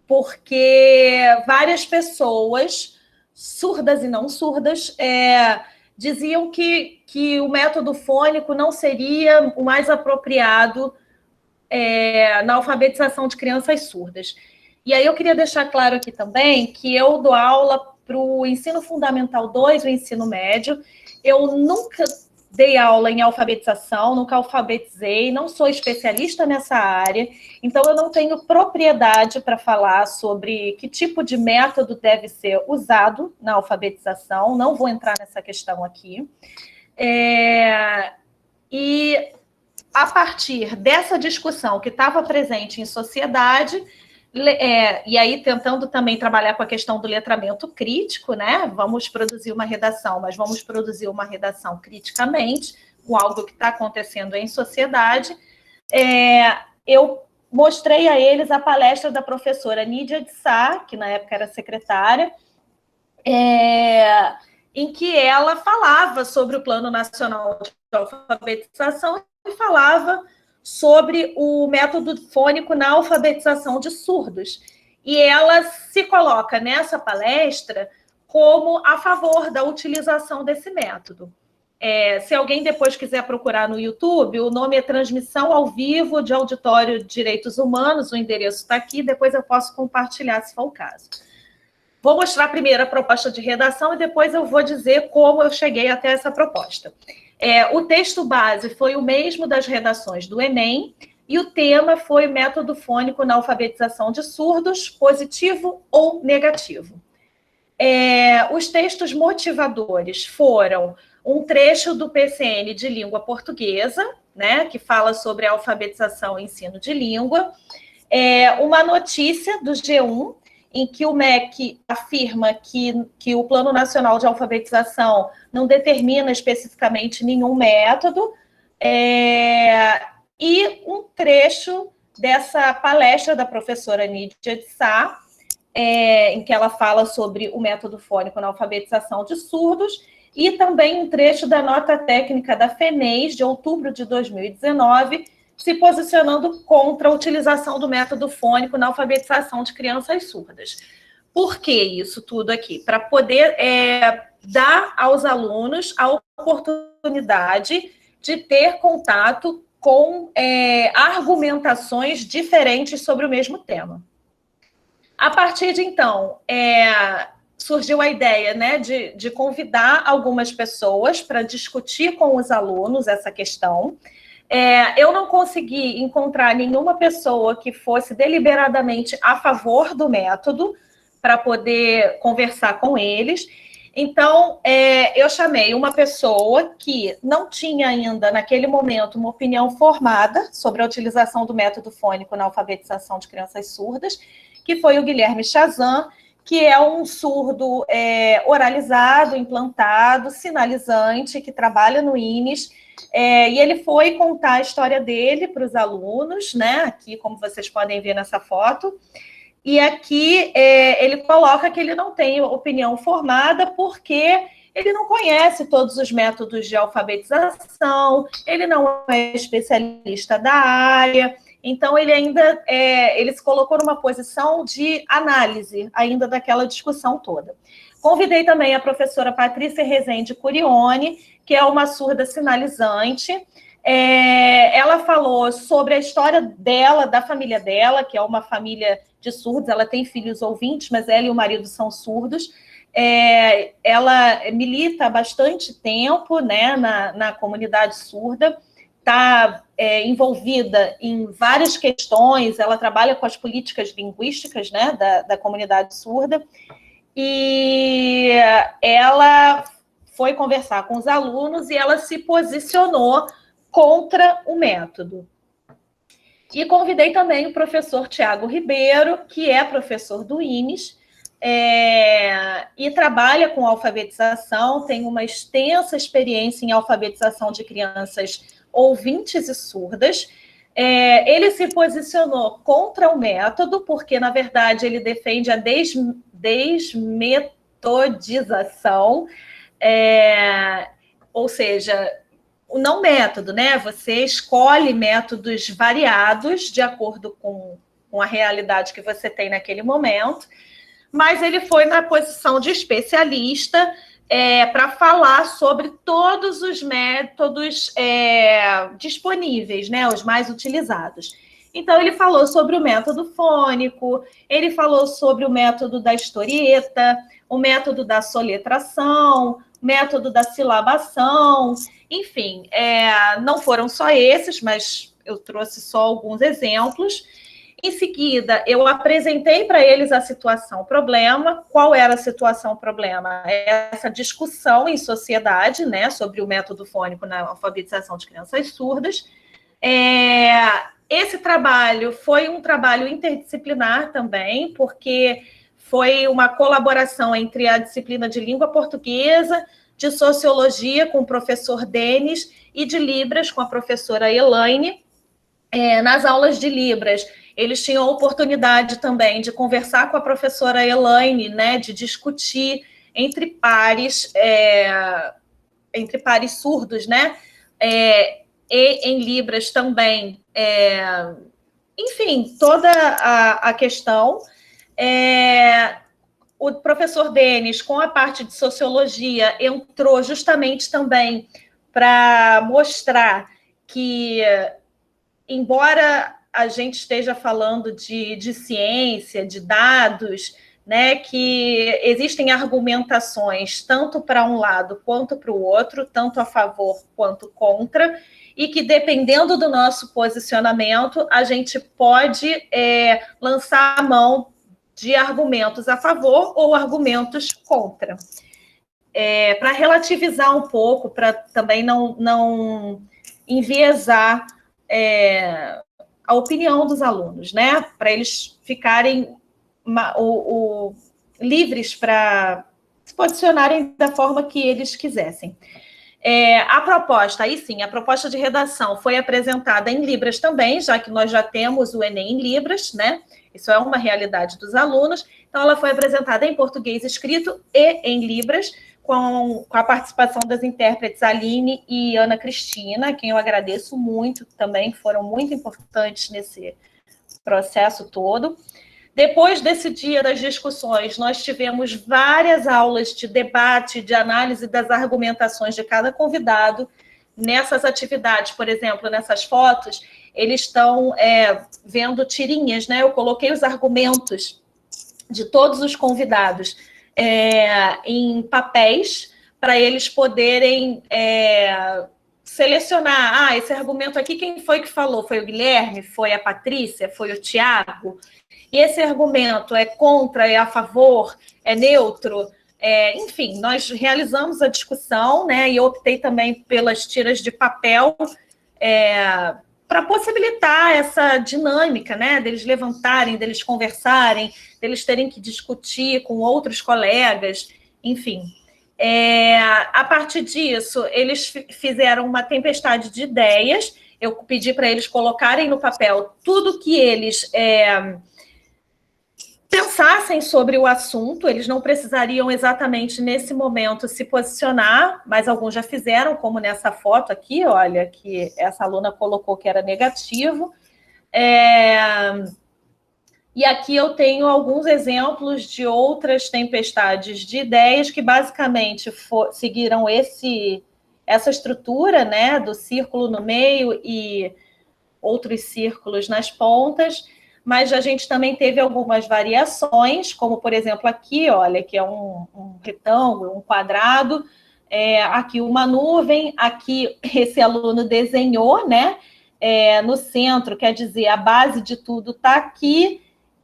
porque várias pessoas, surdas e não surdas, diziam que o método fônico não seria o mais apropriado na alfabetização de crianças surdas. E aí eu queria deixar claro aqui também que eu dou aula para o ensino fundamental 2, o ensino médio. Eu nunca dei aula em alfabetização, nunca alfabetizei, não sou especialista nessa área, então eu não tenho propriedade para falar sobre que tipo de método deve ser usado na alfabetização, não vou entrar nessa questão aqui. E a partir dessa discussão que estava presente em sociedade, e aí tentando também trabalhar com a questão do letramento crítico, né? Vamos produzir uma redação, mas vamos produzir uma redação criticamente, com algo que está acontecendo em sociedade. Eu mostrei a eles a palestra da professora Nídia de Sá, que na época era secretária, em que ela falava sobre o Plano Nacional de Alfabetização e falava sobre o método fônico na alfabetização de surdos. E ela se coloca nessa palestra como a favor da utilização desse método. Se alguém depois quiser procurar no YouTube, o nome é Transmissão ao Vivo de Auditório de Direitos Humanos, o endereço está aqui, depois eu posso compartilhar, se for o caso. Vou mostrar primeiro a proposta de redação e depois eu vou dizer como eu cheguei até essa proposta. O texto base foi o mesmo das redações do Enem e o tema foi método fônico na alfabetização de surdos, positivo ou negativo. Os textos motivadores foram um trecho do PCN de língua portuguesa, né, que fala sobre alfabetização e ensino de língua, uma notícia do G1, em que o MEC afirma que o Plano Nacional de Alfabetização não determina especificamente nenhum método, e um trecho dessa palestra da professora Nídia de Sá, em que ela fala sobre o método fônico na alfabetização de surdos, e também um trecho da nota técnica da FENES, de outubro de 2019, se posicionando contra a utilização do método fônico na alfabetização de crianças surdas. Por que isso tudo aqui? Para poder dar aos alunos a oportunidade de ter contato com argumentações diferentes sobre o mesmo tema. A partir de então, surgiu a ideia, né, de convidar algumas pessoas para discutir com os alunos essa questão. Eu não consegui encontrar nenhuma pessoa que fosse deliberadamente a favor do método para poder conversar com eles. Então, eu chamei uma pessoa que não tinha ainda, naquele momento, uma opinião formada sobre a utilização do método fônico na alfabetização de crianças surdas, que foi o Guilherme Chazan, que é um surdo oralizado, implantado, sinalizante, que trabalha no INES, e ele foi contar a história dele para os alunos, né? Aqui, como vocês podem ver nessa foto. E aqui ele coloca que ele não tem opinião formada porque ele não conhece todos os métodos de alfabetização, ele não é especialista da área, então ele ainda ele se colocou numa posição de análise ainda daquela discussão toda. Convidei também a professora Patrícia Rezende Curione, que é uma surda sinalizante. Ela falou sobre a história dela, da família dela, que é uma família de surdos. Ela tem filhos ouvintes, mas ela e o marido são surdos. Ela milita há bastante tempo, né, na comunidade surda, está envolvida em várias questões, ela trabalha com as políticas linguísticas, né, da comunidade surda, e ela foi conversar com os alunos e ela se posicionou contra o método. E convidei também o professor Tiago Ribeiro, que é professor do INES, e trabalha com alfabetização, tem uma extensa experiência em alfabetização de crianças ouvintes e surdas. Ele se posicionou contra o método, porque, na verdade, ele defende a desmetodização, ou seja, o não método, né? Você escolhe métodos variados de acordo com a realidade que você tem naquele momento, mas ele foi na posição de especialista para falar sobre todos os métodos disponíveis, né? Os mais utilizados. Então, ele falou sobre o método fônico, ele falou sobre o método da historieta, o método da soletração, o método da silabação, enfim, não foram só esses, mas eu trouxe só alguns exemplos. Em seguida, eu apresentei para eles a situação-problema. Qual era a situação-problema? Essa discussão em sociedade, né, sobre o método fônico na alfabetização de crianças surdas. Esse trabalho foi um trabalho interdisciplinar também, porque foi uma colaboração entre a disciplina de língua portuguesa, de sociologia com o professor Denis e de Libras com a professora Elaine. Nas aulas de Libras, eles tinham a oportunidade também de conversar com a professora Elaine, né, de discutir entre pares surdos, né, e em Libras também, enfim, toda a questão. O professor Denis, com a parte de sociologia, entrou justamente também para mostrar que, embora a gente esteja falando de ciência, de dados, né, que existem argumentações tanto para um lado quanto para o outro, tanto a favor quanto contra, e que, dependendo do nosso posicionamento, a gente pode lançar a mão de argumentos a favor ou argumentos contra. Para relativizar um pouco, para também não enviesar a opinião dos alunos, né? Para eles ficarem livres para se posicionarem da forma que eles quisessem. A proposta, aí sim, a proposta de redação foi apresentada em Libras também, já que nós já temos o Enem em Libras, né? Isso é uma realidade dos alunos. Então, ela foi apresentada em português escrito e em Libras, com a participação das intérpretes Aline e Ana Cristina, a quem eu agradeço muito também, foram muito importantes nesse processo todo. Depois desse dia das discussões, nós tivemos várias aulas de debate, de análise das argumentações de cada convidado. Nessas atividades, por exemplo, nessas fotos, eles estão vendo tirinhas, né? Eu coloquei os argumentos de todos os convidados em papéis para eles poderem selecionar. Esse argumento aqui, quem foi que falou? Foi o Guilherme? Foi a Patrícia? Foi o Tiago? E esse argumento é contra, é a favor, é neutro? Enfim, nós realizamos a discussão, né? E eu optei também pelas tiras de papel para possibilitar essa dinâmica, né? Deles levantarem, deles conversarem, deles terem que discutir com outros colegas, enfim. A partir disso, eles fizeram uma tempestade de ideias. Eu pedi para eles colocarem no papel tudo que eles pensassem sobre o assunto. Eles não precisariam exatamente nesse momento se posicionar, mas alguns já fizeram, como nessa foto aqui, olha, que essa aluna colocou que era negativo. E aqui eu tenho alguns exemplos de outras tempestades de ideias que basicamente seguiram essa estrutura, né, do círculo no meio e outros círculos nas pontas, mas a gente também teve algumas variações, como, por exemplo, aqui, olha, que é um retângulo, um quadrado, aqui uma nuvem, aqui esse aluno desenhou, né, no centro, quer dizer, a base de tudo está aqui,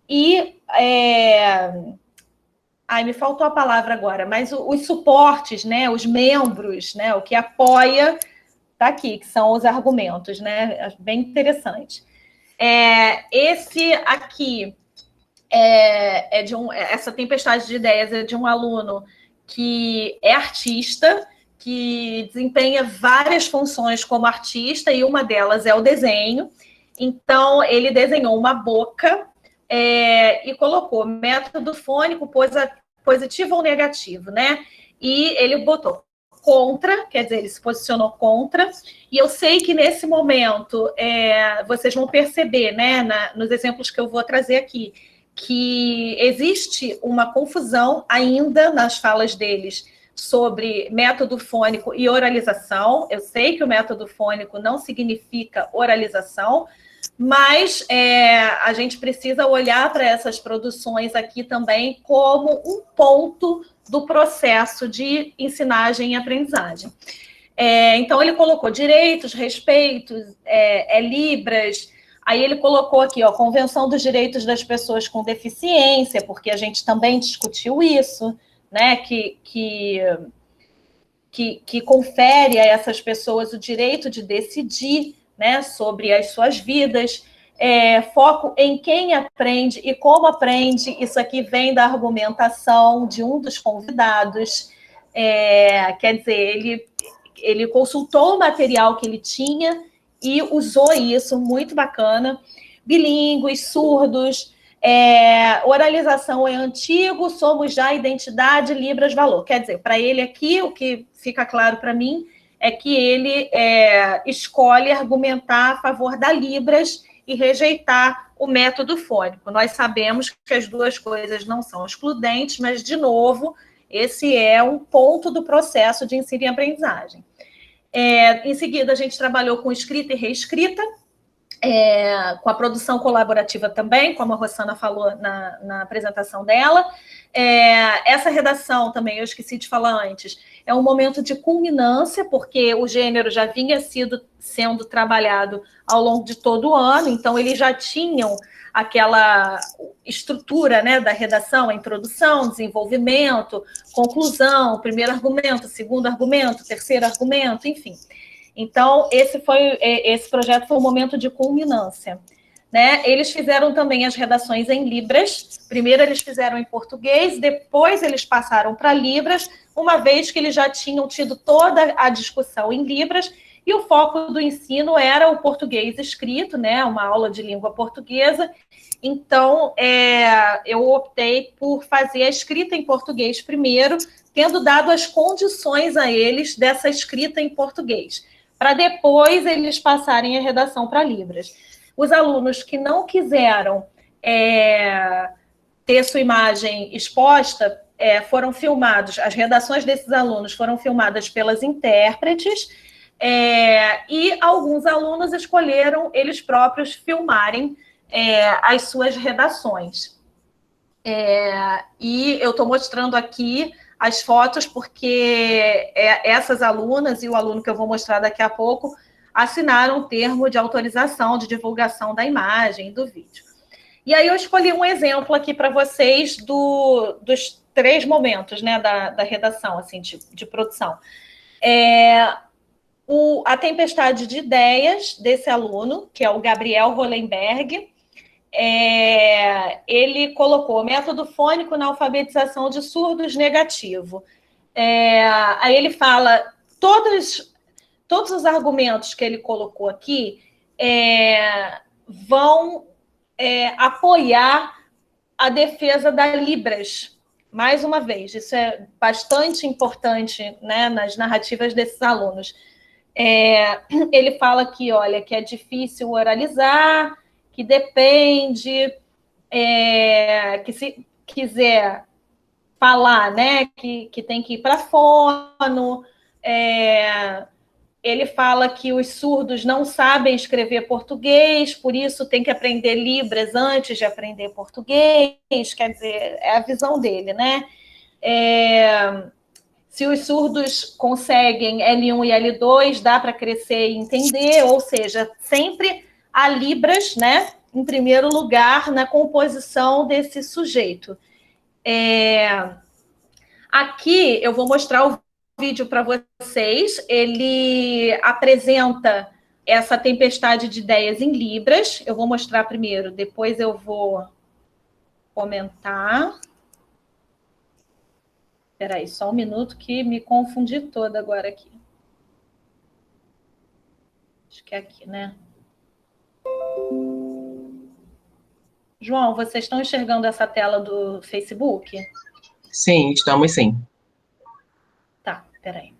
e... me faltou a palavra agora, mas os suportes, né, os membros, né, o que apoia, está aqui, que são os argumentos, né, bem interessante. Esse aqui essa tempestade de ideias é de um aluno que é artista, que desempenha várias funções como artista, e uma delas é o desenho. Então, ele desenhou uma boca e colocou método fônico positivo ou negativo, né? E ele botou contra, quer dizer, ele se posicionou contra, e eu sei que nesse momento vocês vão perceber, né, nos exemplos que eu vou trazer aqui, que existe uma confusão ainda nas falas deles sobre método fônico e oralização. Eu sei que o método fônico não significa oralização, mas a gente precisa olhar para essas produções aqui também como um ponto do processo de ensinagem e aprendizagem. Então, ele colocou direitos, respeitos, Libras, aí ele colocou aqui, ó, Convenção dos Direitos das Pessoas com Deficiência, porque a gente também discutiu isso, né, que confere a essas pessoas o direito de decidir, né, sobre as suas vidas, foco em quem aprende e como aprende. Isso aqui vem da argumentação de um dos convidados. Quer dizer, ele consultou o material que ele tinha e usou isso, muito bacana. Bilíngues, surdos, oralização é antigo, somos já identidade, Libras, valor. Quer dizer, para ele aqui, o que fica claro para mim é que ele escolhe argumentar a favor da Libras e rejeitar o método fônico. Nós sabemos que as duas coisas não são excludentes, mas, de novo, esse é um ponto do processo de ensino e aprendizagem. Em seguida, a gente trabalhou com escrita e reescrita, com a produção colaborativa também, como a Rossana falou na apresentação dela. Essa redação também, eu esqueci de falar antes, é um momento de culminância, porque o gênero já vinha sendo trabalhado ao longo de todo o ano, então eles já tinham aquela estrutura, né, da redação, a introdução, desenvolvimento, conclusão, primeiro argumento, segundo argumento, terceiro argumento, enfim. Então, esse projeto foi um momento de culminância. Né? Eles fizeram também as redações em Libras. Primeiro eles fizeram em português, depois eles passaram para Libras, uma vez que eles já tinham tido toda a discussão em Libras, e o foco do ensino era o português escrito, né? Uma aula de língua portuguesa. Então, eu optei por fazer a escrita em português primeiro, tendo dado as condições a eles dessa escrita em português, para depois eles passarem a redação para Libras. Os alunos que não quiseram ter sua imagem exposta foram filmados, as redações desses alunos foram filmadas pelas intérpretes, e alguns alunos escolheram eles próprios filmarem as suas redações. E eu estou mostrando aqui as fotos porque essas alunas e o aluno que eu vou mostrar daqui a pouco assinaram um termo de autorização de divulgação da imagem e do vídeo. E aí eu escolhi um exemplo aqui para vocês dos 3 momentos, né, da redação, assim, de produção. A tempestade de ideias desse aluno, que é o Gabriel Hollenberg, ele colocou método fônico na alfabetização de surdos negativo. Aí ele fala todos os argumentos que ele colocou aqui vão apoiar a defesa da Libras. Mais uma vez, isso é bastante importante, né, nas narrativas desses alunos. Ele fala aqui, olha, que é difícil oralizar, que depende, que se quiser falar, né, que tem que ir para fono. Ele fala que os surdos não sabem escrever português, por isso tem que aprender Libras antes de aprender português. Quer dizer, é a visão dele, né? Se os surdos conseguem L1 e L2, dá para crescer e entender, ou seja, sempre há Libras, né, em primeiro lugar na composição desse sujeito. Aqui eu vou mostrar o vídeo para vocês. Ele apresenta essa tempestade de ideias em Libras. Eu vou mostrar primeiro, depois eu vou comentar. Espera aí, só um minuto que me confundi toda agora aqui. Acho que é aqui, né? João, vocês estão enxergando essa tela do Facebook? Sim, estamos sim. Tá, espera aí.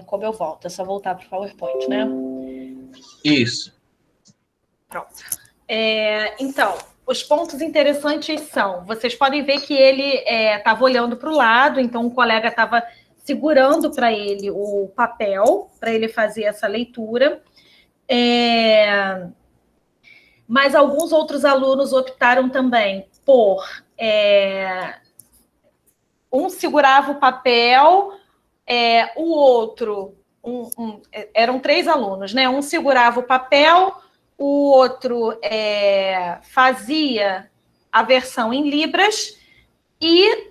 como eu volto? É só voltar para o PowerPoint, né? Isso. Pronto. Então, os pontos interessantes são, vocês podem ver que ele estava olhando para o lado, então o colega estava segurando para ele o papel, para ele fazer essa leitura. Mas alguns outros alunos optaram também por... um segurava o papel, o outro... eram 3 alunos, né? Um segurava o papel, o outro fazia a versão em Libras e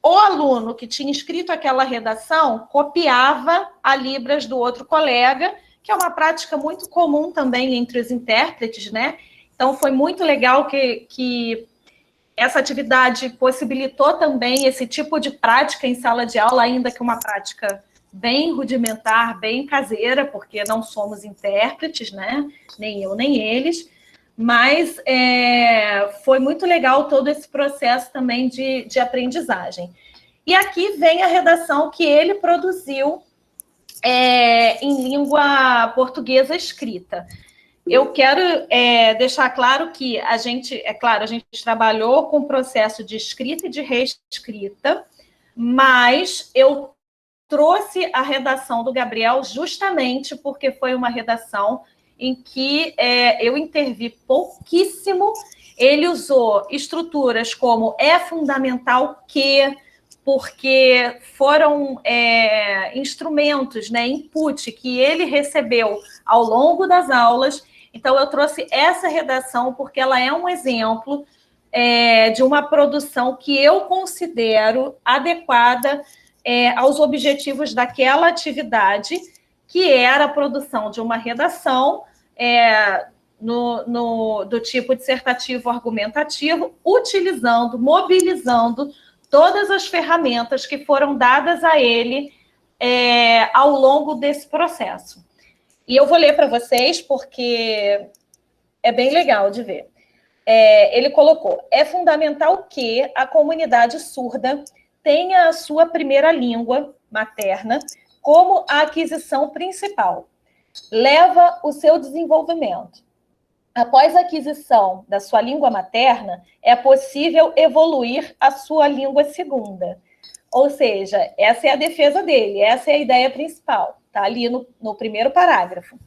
o aluno que tinha escrito aquela redação copiava a Libras do outro colega, que é uma prática muito comum também entre os intérpretes, né? Então, foi muito legal que essa atividade possibilitou também esse tipo de prática em sala de aula, ainda que uma prática bem rudimentar, bem caseira, porque não somos intérpretes, né? Nem eu, nem eles. Mas foi muito legal todo esse processo também de aprendizagem. E aqui vem a redação que ele produziu em língua portuguesa escrita. Eu quero deixar claro que a gente trabalhou com o processo de escrita e de reescrita, mas eu trouxe a redação do Gabriel justamente porque foi uma redação em que eu intervi pouquíssimo. Ele usou estruturas como é fundamental que, porque foram instrumentos, né, input que ele recebeu ao longo das aulas. Então, eu trouxe essa redação porque ela é um exemplo de uma produção que eu considero adequada aos objetivos daquela atividade, que era a produção de uma redação do tipo dissertativo argumentativo, mobilizando todas as ferramentas que foram dadas a ele ao longo desse processo. E eu vou ler para vocês, porque é bem legal de ver. Ele colocou: é fundamental que a comunidade surda tenha a sua primeira língua materna como a aquisição principal. Leva o seu desenvolvimento. Após a aquisição da sua língua materna, é possível evoluir a sua língua segunda. Ou seja, essa é a defesa dele, essa é a ideia principal, está ali no primeiro parágrafo.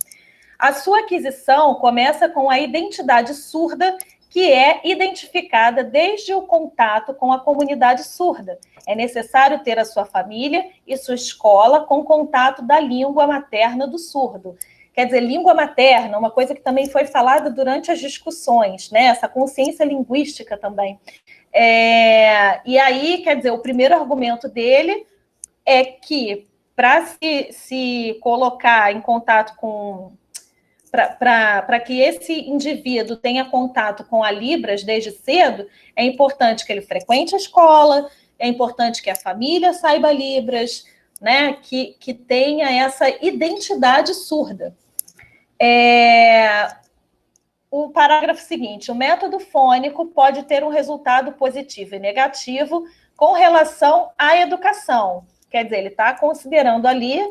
A sua aquisição começa com a identidade surda, que é identificada desde o contato com a comunidade surda. É necessário ter a sua família e sua escola com contato da língua materna do surdo. Quer dizer, língua materna, uma coisa que também foi falada durante as discussões, né? Essa consciência linguística também. E aí, quer dizer, o primeiro argumento dele é que para se colocar em contato com... Para que esse indivíduo tenha contato com a Libras desde cedo, é importante que ele frequente a escola, é importante que a família saiba Libras, né? Que tenha essa identidade surda. O parágrafo seguinte: o método fônico pode ter um resultado positivo e negativo com relação à educação. Quer dizer, ele está considerando ali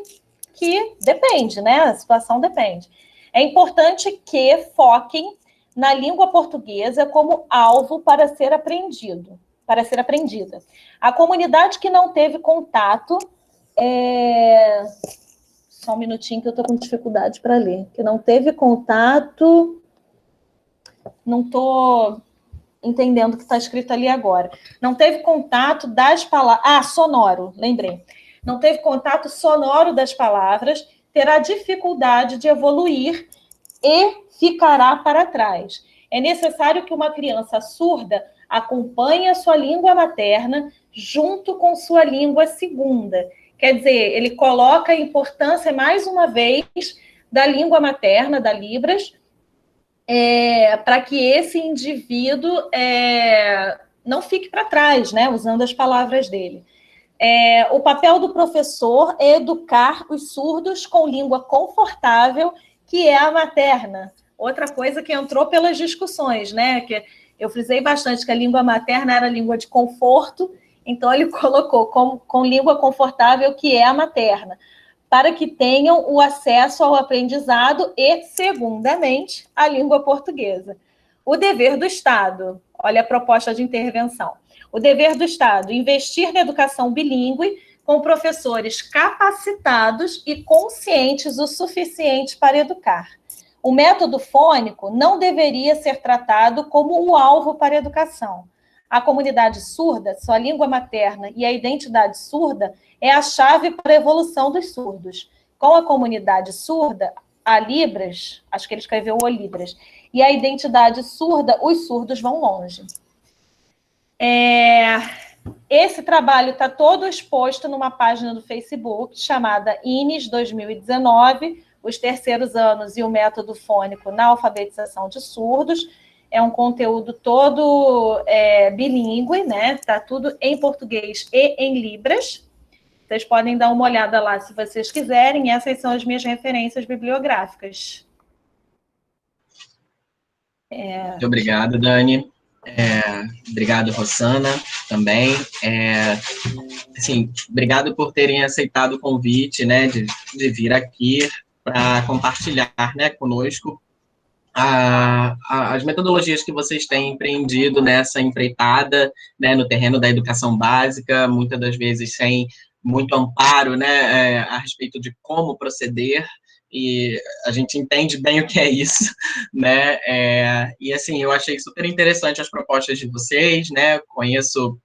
que depende, né? A situação depende. É importante que foquem na língua portuguesa como alvo para ser aprendida. A comunidade que não teve contato... Só um minutinho que eu estou com dificuldade para ler. Que não teve contato... Não estou entendendo o que está escrito ali agora. Não teve contato das palavras... sonoro, lembrei. Não teve contato sonoro das palavras, terá dificuldade de evoluir e ficará para trás. É necessário que uma criança surda acompanhe a sua língua materna junto com sua língua segunda. Quer dizer, ele coloca a importância, mais uma vez, da língua materna, da Libras, para que esse indivíduo não fique para trás, né, usando as palavras dele. O papel do professor é educar os surdos com língua confortável, que é a materna. Outra coisa que entrou pelas discussões, né? Que eu frisei bastante que a língua materna era a língua de conforto, então ele colocou com língua confortável, que é a materna. para que tenham o acesso ao aprendizado e, segundamente, à língua portuguesa. O dever do Estado, olha a proposta de intervenção, o dever do Estado, investir na educação bilíngue com professores capacitados e conscientes o suficiente para educar. O método fônico não deveria ser tratado como o alvo para a educação. A comunidade surda, sua língua materna e a identidade surda é a chave para a evolução dos surdos. Com a comunidade surda, a Libras, acho que ele escreveu o Libras, e a identidade surda, os surdos vão longe. Esse trabalho está todo exposto numa página do Facebook chamada INES 2019, os terceiros anos e o método fônico na alfabetização de surdos. É um conteúdo todo bilíngue, né? Está tudo em português e em Libras. Vocês podem dar uma olhada lá se vocês quiserem. Essas são as minhas referências bibliográficas. Muito obrigado, Dani. Obrigado, Rosana, também. Assim, obrigado por terem aceitado o convite, né, de vir aqui para compartilhar, né, conosco as metodologias que vocês têm empreendido nessa empreitada, né, no terreno da educação básica, muitas das vezes sem muito amparo, né, a respeito de como proceder, e a gente entende bem o que é isso, né, e assim, eu achei super interessante as propostas de vocês, né, conheço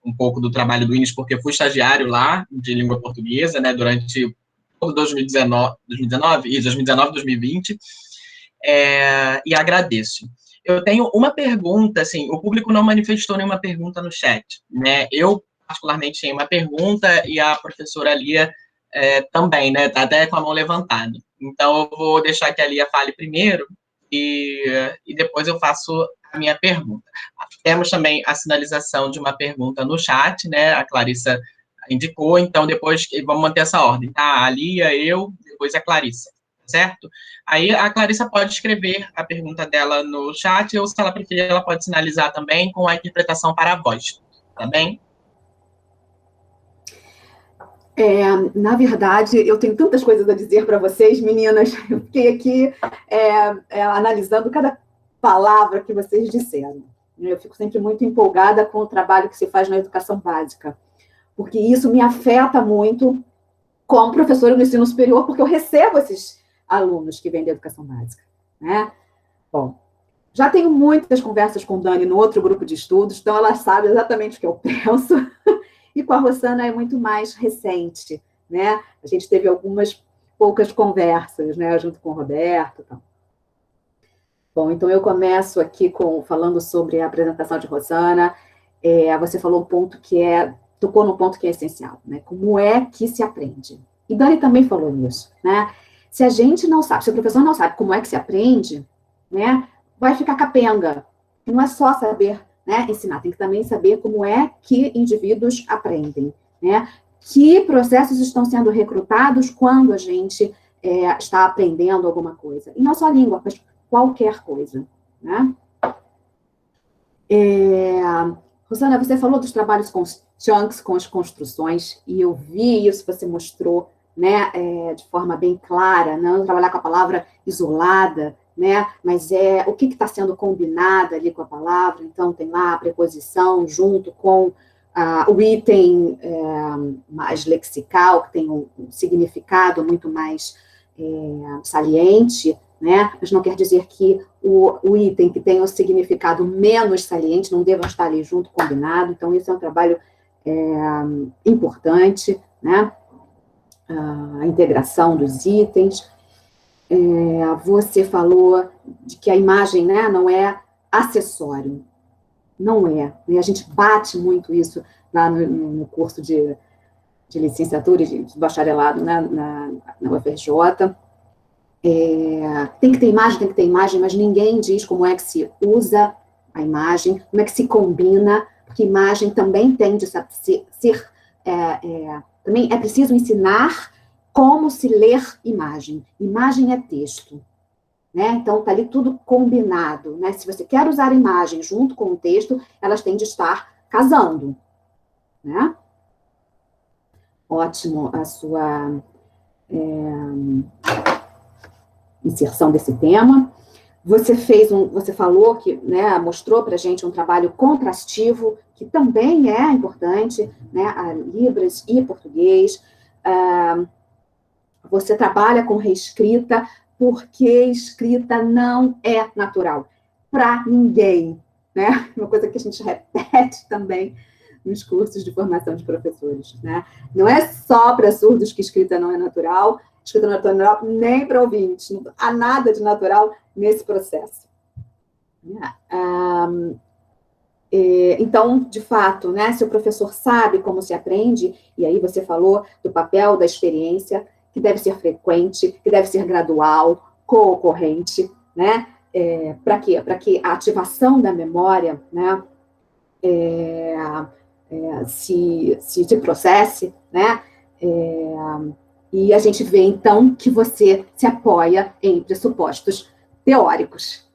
um pouco do trabalho do INES, porque fui estagiário lá, de língua portuguesa, né, durante todo 2019 e 2020, e agradeço. Eu tenho uma pergunta, assim, o público não manifestou nenhuma pergunta no chat, né, eu particularmente tinha uma pergunta e a professora Lia também, né, tá até com a mão levantada. Então, eu vou deixar que a Lia fale primeiro e depois eu faço a minha pergunta. Temos também a sinalização de uma pergunta no chat, né, a Clarissa indicou, então depois vamos manter essa ordem, tá? A Lia, eu, depois a Clarissa, certo? Aí a Clarissa pode escrever a pergunta dela no chat, ou se ela preferir, ela pode sinalizar também com a interpretação para a voz, tá bem? Na verdade, eu tenho tantas coisas a dizer para vocês, meninas. Eu fiquei aqui analisando cada palavra que vocês disseram. Eu fico sempre muito empolgada com o trabalho que se faz na educação básica, porque isso me afeta muito como professora do ensino superior, porque eu recebo esses alunos que vêm da educação básica, né? Bom, já tenho muitas conversas com Dani no outro grupo de estudos, então ela sabe exatamente o que eu penso. E com a Rosana é muito mais recente, né? A gente teve algumas poucas conversas, né? Junto com o Roberto. Então. Bom, então eu começo aqui falando sobre a apresentação de Rosana. Você falou um ponto tocou no ponto que é essencial, né? Como é que se aprende? E Dani também falou isso, né? Se a gente não sabe, se o professor não sabe como é que se aprende, né? Vai ficar capenga. Não é só saber, né, ensinar, tem que também saber como é que indivíduos aprendem, né? Que processos estão sendo recrutados quando a gente está aprendendo alguma coisa. E não só língua, mas qualquer coisa, né? Rosana, você falou dos trabalhos com os chunks, com as construções, e eu vi isso, você mostrou, né, de forma bem clara, não trabalhar com a palavra isolada, né? Mas o que está sendo combinado ali com a palavra. Então, tem lá a preposição junto com o item mais lexical, que tem um significado muito mais saliente, né? Mas não quer dizer que o item que tem um significado menos saliente não deva estar ali junto, combinado. Então, isso é um trabalho importante, né? A integração dos itens. Você falou de que a imagem, né, não é acessório. Não é. E a gente bate muito isso lá no curso de licenciatura e de bacharelado, né, na UFRJ. Tem que ter imagem, mas ninguém diz como é que se usa a imagem, como é que se combina, porque imagem também tem de ser também é preciso ensinar como se ler imagem. Imagem é texto, né? Então, está ali tudo combinado, né? Se você quer usar imagem junto com o texto, elas têm de estar casando, né? Ótimo a sua inserção desse tema. Você falou que, né, mostrou para a gente um trabalho contrastivo, que também é importante, né, a Libras e português. Você trabalha com reescrita, porque escrita não é natural para ninguém, né? Uma coisa que a gente repete também nos cursos de formação de professores, né? Não é só para surdos que escrita não é natural, escrita não é natural nem para ouvintes, não há nada de natural nesse processo. Então, de fato, né, se o professor sabe como se aprende, e aí você falou do papel da experiência, que deve ser frequente, que deve ser gradual, co-ocorrente, né? Para quê? Para que a ativação da memória, né, se processe, né? E a gente vê, então, que você se apoia em pressupostos teóricos,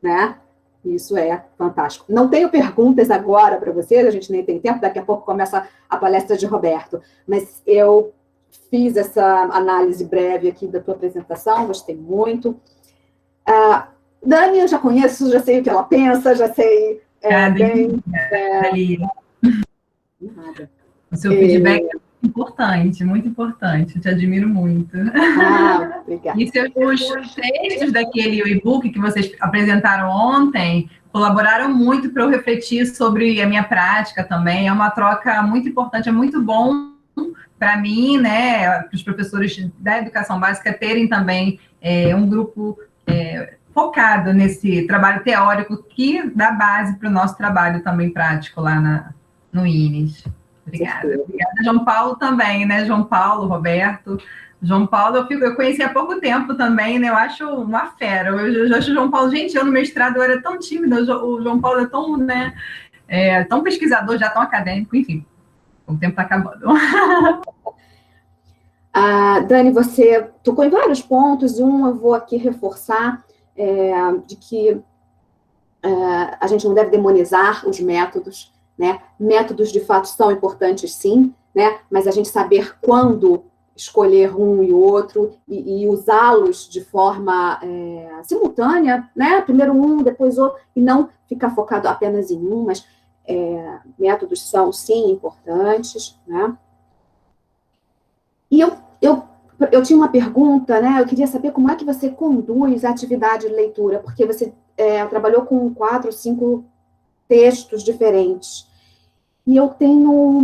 né? Isso é fantástico. Não tenho perguntas agora para vocês, a gente nem tem tempo, daqui a pouco começa a palestra de Roberto, mas eu fiz essa análise breve aqui da tua apresentação, gostei muito. Dani, eu já conheço, já sei o que ela pensa, já sei bem... Nada. O seu feedback é muito importante, eu te admiro muito. Obrigada. E os textos daquele e-book que vocês apresentaram ontem colaboraram muito para eu refletir sobre a minha prática também, é uma troca muito importante, é muito bom para mim, né, para os professores da educação básica terem também um grupo focado nesse trabalho teórico que dá base para o nosso trabalho também prático lá no INES. Obrigada. Obrigada, João Paulo, também, né? João Paulo, Roberto. João Paulo, eu conheci há pouco tempo também, né? Eu acho uma fera. Eu acho o João Paulo, gente, eu no mestrado eu era tão tímida, o João Paulo é tão, né? Tão pesquisador, já tão acadêmico, enfim. O tempo está acabando. Dani, você tocou em vários pontos, e eu vou aqui reforçar, de que a gente não deve demonizar os métodos, né? Métodos, de fato, são importantes, sim, né? Mas a gente saber quando escolher um e outro e usá-los de forma simultânea, né? Primeiro um, depois outro, e não ficar focado apenas em um, mas métodos são, sim, importantes, né? E eu tinha uma pergunta, né? Eu queria saber como é que você conduz a atividade de leitura, porque você trabalhou com 4 ou 5 textos diferentes. E eu tenho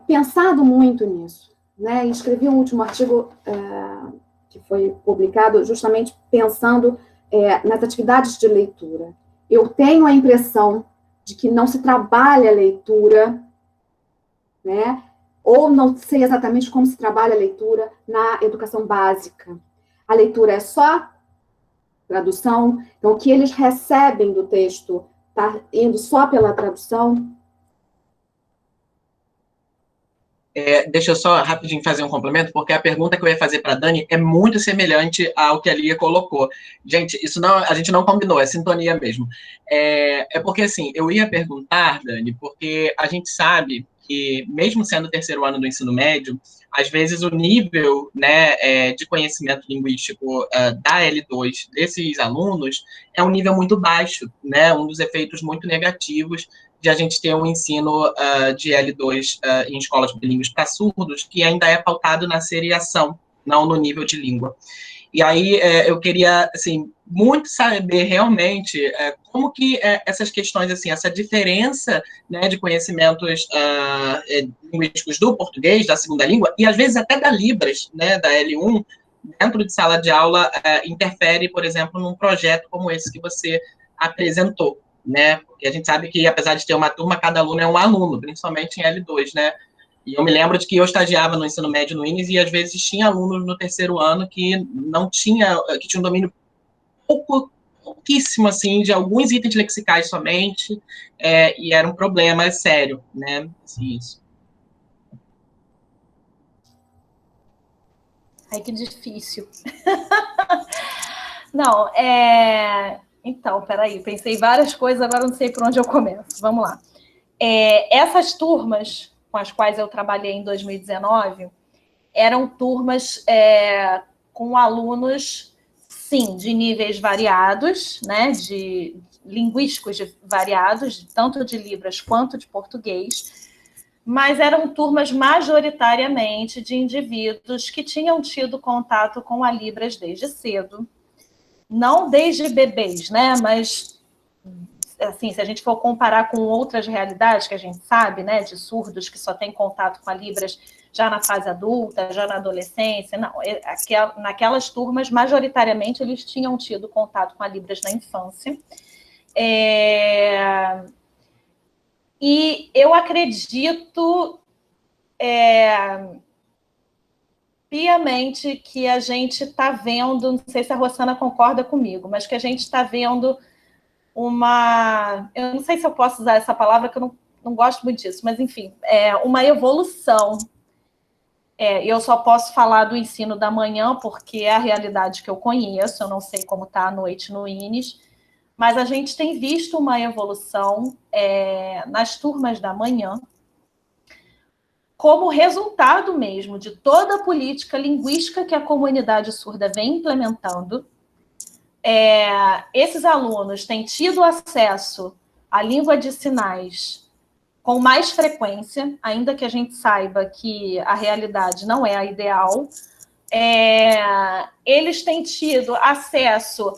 pensado muito nisso, né? E escrevi um último artigo que foi publicado justamente pensando nas atividades de leitura. Eu tenho a impressão de que não se trabalha a leitura, né? Ou não sei exatamente como se trabalha a leitura na educação básica. A leitura é só tradução, então o que eles recebem do texto está indo só pela tradução? Deixa eu só rapidinho fazer um complemento, porque a pergunta que eu ia fazer para a Dani é muito semelhante ao que a Lia colocou. Gente, isso não, a gente não combinou, é sintonia mesmo. Porque, assim, eu ia perguntar, Dani, porque a gente sabe que, mesmo sendo o terceiro ano do ensino médio, às vezes o nível, né, de conhecimento linguístico da L2 desses alunos é um nível muito baixo, né, um dos efeitos muito negativos de a gente ter um ensino de L2 em escolas bilíngues para surdos, que ainda é pautado na seriação, não no nível de língua. E aí eu queria, assim, muito saber realmente como que essas questões, assim, essa diferença, né, de conhecimentos linguísticos do português, da segunda língua, e às vezes até da Libras, né, da L1, dentro de sala de aula, interfere, por exemplo, num projeto como esse que você apresentou, né, porque a gente sabe que, apesar de ter uma turma, cada aluno é um aluno, principalmente em L2, né, e eu me lembro de que eu estagiava no ensino médio no INES e, às vezes, tinha alunos no terceiro ano que não tinha, que tinha um domínio pouquíssimo, assim, de alguns itens lexicais somente, e era um problema sério, né, assim, isso. Ai, que difícil. Não, Então, peraí, pensei várias coisas, agora não sei por onde eu começo. Vamos lá. Essas turmas com as quais eu trabalhei em 2019, eram turmas com alunos, sim, de níveis variados, né, de linguísticos variados, tanto de Libras quanto de português, mas eram turmas majoritariamente de indivíduos que tinham tido contato com a Libras desde cedo, não desde bebês, né, mas assim, se a gente for comparar com outras realidades que a gente sabe, né, de surdos que só têm contato com a Libras já na fase adulta, já na adolescência, não, naquelas turmas, majoritariamente, eles tinham tido contato com a Libras na infância. E eu acredito piamente que a gente está vendo, não sei se a Rosana concorda comigo, mas que a gente está vendo eu não sei se eu posso usar essa palavra, que eu não gosto muito disso, mas, enfim, uma evolução. Eu só posso falar do ensino da manhã, porque é a realidade que eu conheço, eu não sei como está à noite no INES, mas a gente tem visto uma evolução nas turmas da manhã, como resultado mesmo de toda a política linguística que a comunidade surda vem implementando. Esses alunos têm tido acesso à língua de sinais com mais frequência, ainda que a gente saiba que a realidade não é a ideal. Eles têm tido acesso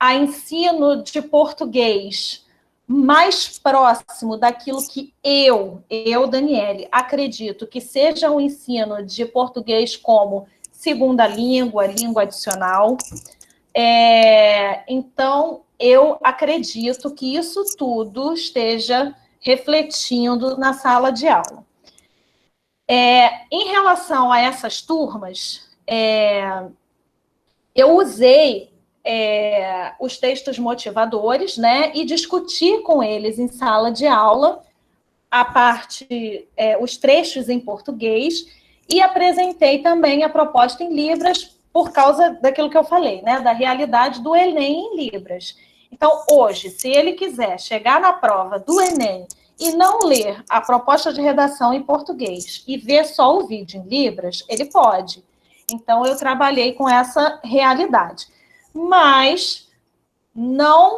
a ensino de português mais próximo daquilo que eu, Daniele, acredito que seja um ensino de português como segunda língua, língua adicional. Então, eu acredito que isso tudo esteja refletindo na sala de aula. Em relação a essas turmas, eu usei os textos motivadores, né, e discuti com eles em sala de aula os trechos em português, e apresentei também a proposta em Libras, por causa daquilo que eu falei, né, da realidade do Enem em Libras. Então, hoje, se ele quiser chegar na prova do Enem e não ler a proposta de redação em português e ver só o vídeo em Libras, ele pode. Então, eu trabalhei com essa realidade. Mas não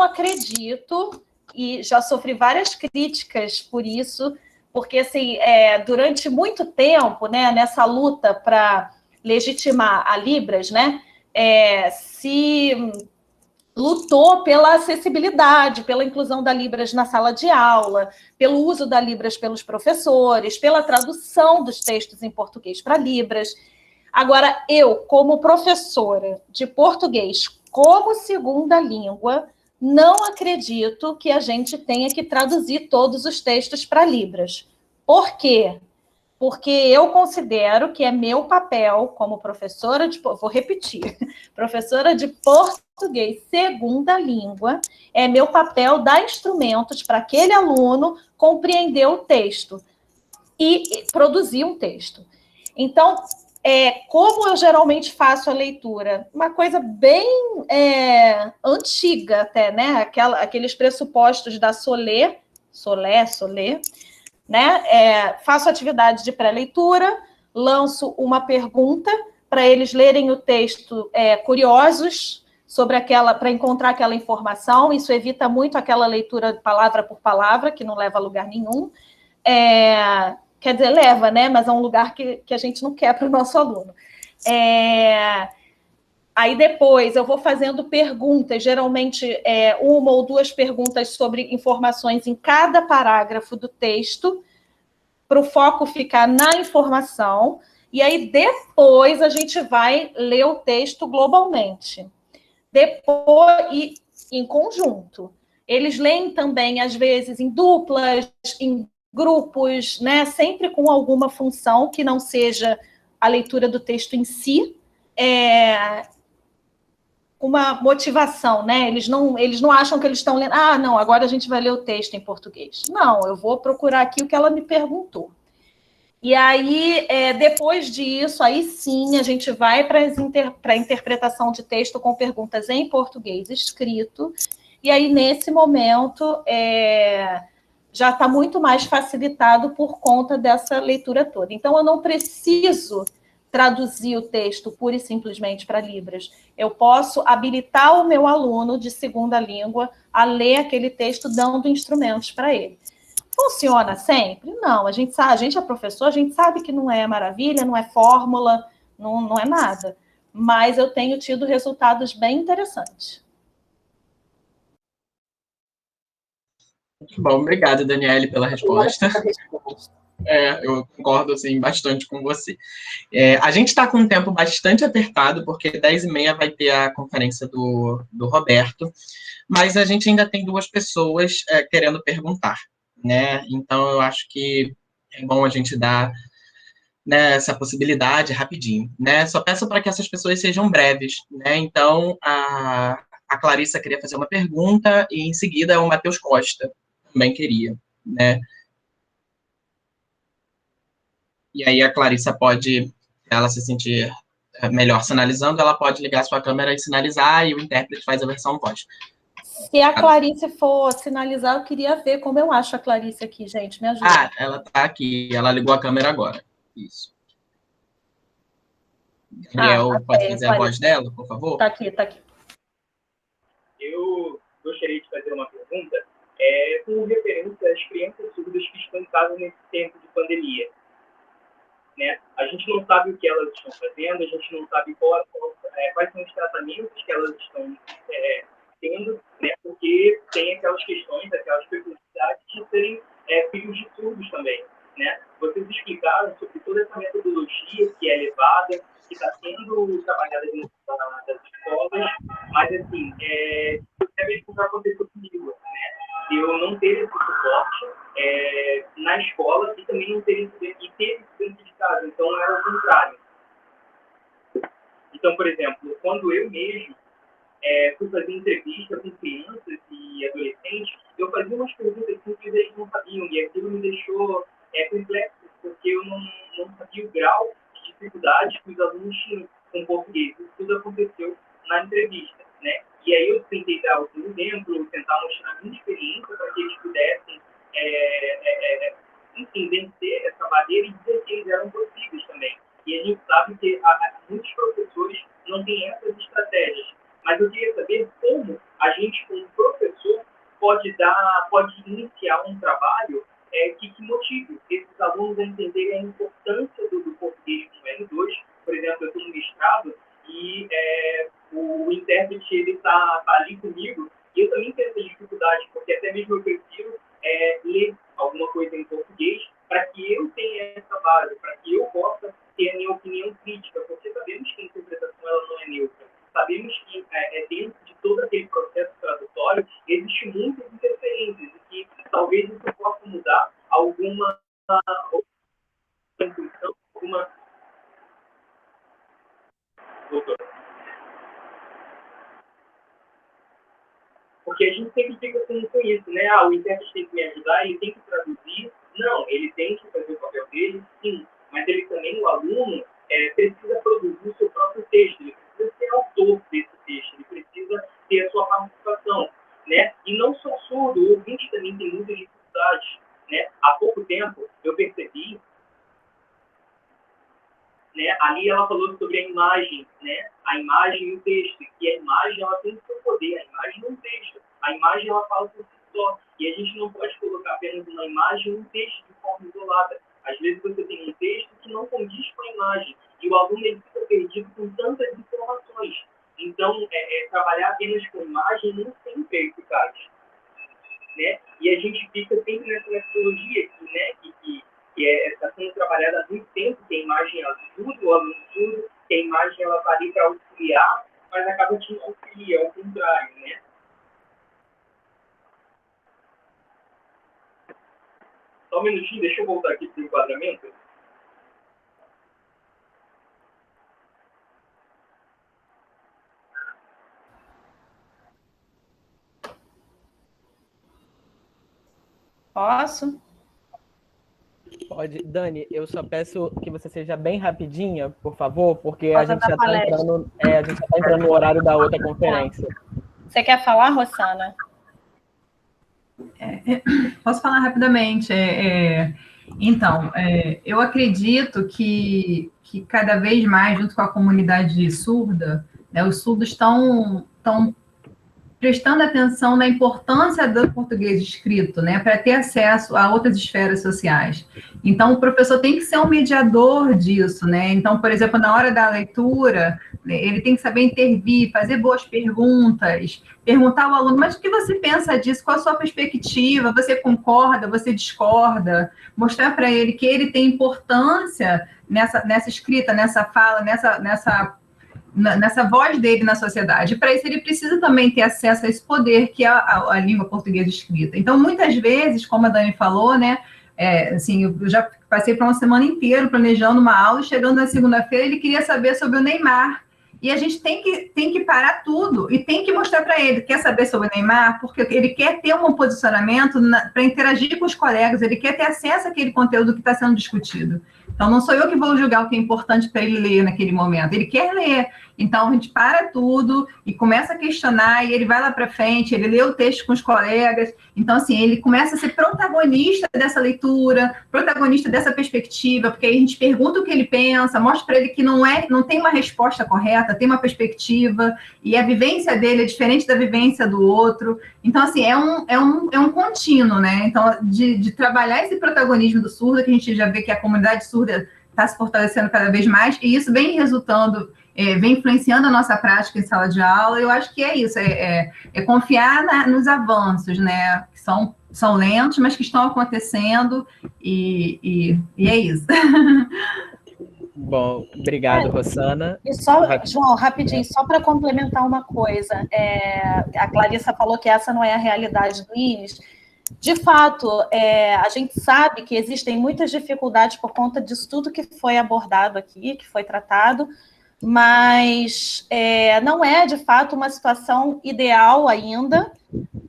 acredito, e já sofri várias críticas por isso, porque, assim, durante muito tempo, né, nessa luta para legitimar a Libras, né, se lutou pela acessibilidade, pela inclusão da Libras na sala de aula, pelo uso da Libras pelos professores, pela tradução dos textos em português para Libras. Agora, eu, como professora de português como segunda língua, não acredito que a gente tenha que traduzir todos os textos para Libras. Por quê? Porque eu considero que é meu papel como professora vou repetir, professora de português segunda língua, é meu papel dar instrumentos para aquele aluno compreender o texto e produzir um texto. Então, como eu geralmente faço a leitura? Uma coisa bem antiga até, né? Aqueles pressupostos da Solé, né? Faço atividade de pré-leitura, lanço uma pergunta para eles lerem o texto curiosos sobre para encontrar aquela informação. Isso evita muito aquela leitura palavra por palavra, que não leva a lugar nenhum. Quer dizer, leva, né? Mas é um lugar que a gente não quer para o nosso aluno. Aí depois eu vou fazendo perguntas, geralmente uma ou duas perguntas sobre informações em cada parágrafo do texto, para o foco ficar na informação, e aí depois a gente vai ler o texto globalmente. Depois, e em conjunto. Eles leem também, às vezes, em duplas, em grupos, né? Sempre com alguma função que não seja a leitura do texto em si, uma motivação, né? Eles não acham que eles estão lendo, não, agora a gente vai ler o texto em português. Não, eu vou procurar aqui o que ela me perguntou. E aí, depois disso, aí sim, a gente vai para a interpretação de texto com perguntas em português escrito, e aí, nesse momento, já está muito mais facilitado por conta dessa leitura toda. Então, eu não preciso traduzir o texto pura e simplesmente para Libras. Eu posso habilitar o meu aluno de segunda língua a ler aquele texto, dando instrumentos para ele. Funciona sempre? Não. A gente é professor, a gente sabe que não é maravilha, não é fórmula, não é nada. Mas eu tenho tido resultados bem interessantes. Muito bom, obrigado, Daniele, pela resposta. Eu concordo assim, bastante com você. A gente está com um tempo bastante apertado, porque 10h30 vai ter a conferência do Roberto, mas a gente ainda tem 2 pessoas querendo perguntar, né? Então, eu acho que é bom a gente dar, né, essa possibilidade rapidinho, né? Só peço para que essas pessoas sejam breves, né? Então, a Clarissa queria fazer uma pergunta e, em seguida, o Matheus Costa também queria, né? E aí a Clarissa pode, se ela se sentir melhor sinalizando, ela pode ligar a sua câmera e sinalizar, e o intérprete faz a versão voz. Se a Clarice for sinalizar, eu queria ver como eu acho a Clarice aqui, gente. Me ajuda. Ela está aqui, ela ligou a câmera agora. Isso. Gabriel, pode fazer a voz dela, por favor? Está aqui, está aqui. Eu gostaria de fazer uma pergunta com referência às crianças surdas que estão em casa nesse tempo de pandemia. Né? A gente não sabe o que elas estão fazendo, a gente não sabe quais são os tratamentos que elas estão tendo, né? Porque tem aquelas questões, aquelas peculiaridades de serem filhos de surdos também. Né? Vocês explicaram sobre toda essa metodologia que é levada, que está sendo trabalhada dentro das escolas, mas, assim, é mesmo que aconteceu comigo, né? Eu não ter esse suporte na escola e também não ter esse dentro de casa. Então, era o contrário. Então, por exemplo, quando eu mesmo fui fazer entrevista com crianças e adolescentes, eu fazia umas perguntas que eles não sabiam, e aquilo me deixou complexo, porque eu não sabia o grau de dificuldade que os alunos tinham com português. Isso tudo aconteceu na entrevista, né? E aí eu tentei dar algum exemplo, tentar mostrar a minha experiência para que eles pudessem, enfim, vencer essa barreira e dizer que eles eram possíveis também. E a gente sabe que muitos professores não têm essas estratégias. Mas eu queria saber como a gente, como professor, pode iniciar um trabalho que motive esses alunos a entenderem a importância do português como N2. Por exemplo, eu estou no mestrado e o intérprete está ali comigo, e eu também tenho essa dificuldade, porque até mesmo eu prefiro ler alguma coisa em português para que eu tenha essa base, para que eu possa ter a minha opinião crítica, porque sabemos que a interpretação ela não é neutra. Sabemos que dentro de todo aquele processo tradutório existem muitas interferências e que talvez isso possa mudar alguma intuição, alguma... Porque a gente sempre fica com isso, né? O intérprete tem que me ajudar, ele tem que traduzir. Não, ele tem que fazer o papel dele, sim. Mas ele também, o aluno, precisa produzir o seu próprio texto. Ele precisa ser autor desse texto. Ele precisa ter a sua participação, né? E não só surdo, o ouvinte também tem muitas dificuldades, né? Há pouco tempo, eu percebi, né? Ali ela falou sobre a imagem, né? A imagem e o texto. E a imagem, ela tem o seu poder. A imagem não é um texto. A imagem, ela fala por si só. E a gente não pode colocar apenas uma imagem e um texto de forma isolada. Às vezes você tem um texto que não condiz com a imagem. E o aluno ele fica perdido com tantas informações. Então, trabalhar apenas com imagem não sempre é eficaz, né? E a gente fica sempre nessa metodologia que está sendo trabalhada há muito tempo, que a imagem ajuda o aluno surdo, que a imagem está ali para auxiliar, mas acaba que não auxilia, ao contrário, né? Só um minutinho, deixa eu voltar aqui para o enquadramento. Posso? Pode. Dani, eu só peço que você seja bem rapidinha, por favor, porque a gente já está entrando no horário da outra conferência. Você quer falar, Rossana? Posso falar rapidamente? Então, eu acredito que cada vez mais, junto com a comunidade surda, né, os surdos estão prestando atenção na importância do português escrito, né, para ter acesso a outras esferas sociais. Então, o professor tem que ser um mediador disso, né? Então, por exemplo, na hora da leitura, ele tem que saber intervir, fazer boas perguntas, perguntar ao aluno, mas o que você pensa disso? Qual a sua perspectiva? Você concorda? Você discorda? Mostrar para ele que ele tem importância nessa escrita, nessa fala, nessa voz dele na sociedade. Para isso, ele precisa também ter acesso a esse poder que é a língua portuguesa escrita. Então, muitas vezes, como a Dani falou, né, assim, eu já passei por uma semana inteira planejando uma aula, e chegando na segunda-feira, ele queria saber sobre o Neymar. E a gente tem que parar tudo e tem que mostrar para ele, quer saber sobre o Neymar, porque ele quer ter um posicionamento para interagir com os colegas, ele quer ter acesso àquele conteúdo que está sendo discutido. Então, não sou eu que vou julgar o que é importante para ele ler naquele momento. Ele quer ler. Então, a gente para tudo e começa a questionar, e ele vai lá para frente, ele lê o texto com os colegas. Então, assim, ele começa a ser protagonista dessa leitura, protagonista dessa perspectiva, porque aí a gente pergunta o que ele pensa, mostra para ele que não tem uma resposta correta, tem uma perspectiva, e a vivência dele é diferente da vivência do outro. Então, assim, é um contínuo, né? Então, de trabalhar esse protagonismo do surdo, que a gente já vê que a comunidade surda está se fortalecendo cada vez mais, e isso vem resultando, vem influenciando a nossa prática em sala de aula. Eu acho que é isso, confiar nos avanços, né? Que são lentos, mas que estão acontecendo, e é isso. Bom, obrigado, Rossana. E só, João, rapidinho, só para complementar uma coisa, a Clarissa falou que essa não é a realidade do INES. De fato, a gente sabe que existem muitas dificuldades por conta disso tudo que foi abordado aqui, que foi tratado, mas não é, de fato, uma situação ideal ainda,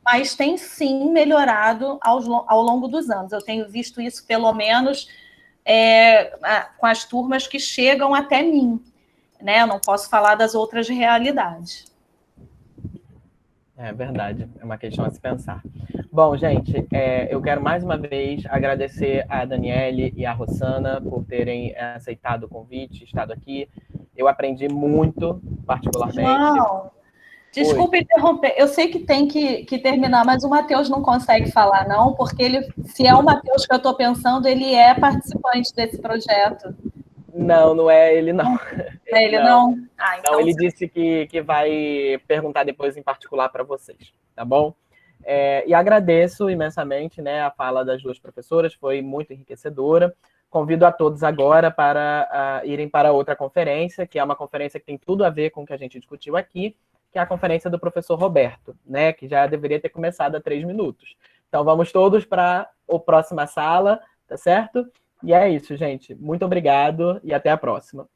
mas tem, sim, melhorado ao longo dos anos. Eu tenho visto isso, pelo menos, com as turmas que chegam até mim, né? Eu não posso falar das outras realidades. É verdade, é uma questão a se pensar. Bom, gente, eu quero mais uma vez agradecer a Daniele e a Rossana por terem aceitado o convite, estado aqui. Eu aprendi muito, particularmente. João, desculpa interromper, eu sei que tem que terminar, mas o Matheus não consegue falar, não, porque se é o Matheus que eu estou pensando, ele é participante desse projeto. Não é ele, não. É ele não? Ah, então... Não, ele disse que vai perguntar depois em particular para vocês, tá bom? E agradeço imensamente, né, a fala das duas professoras, foi muito enriquecedora. Convido a todos agora para irem para outra conferência, que é uma conferência que tem tudo a ver com o que a gente discutiu aqui, que é a conferência do professor Roberto, né, que já deveria ter começado há 3 minutos. Então, vamos todos para a próxima sala, tá certo? E é isso, gente. Muito obrigado e até a próxima.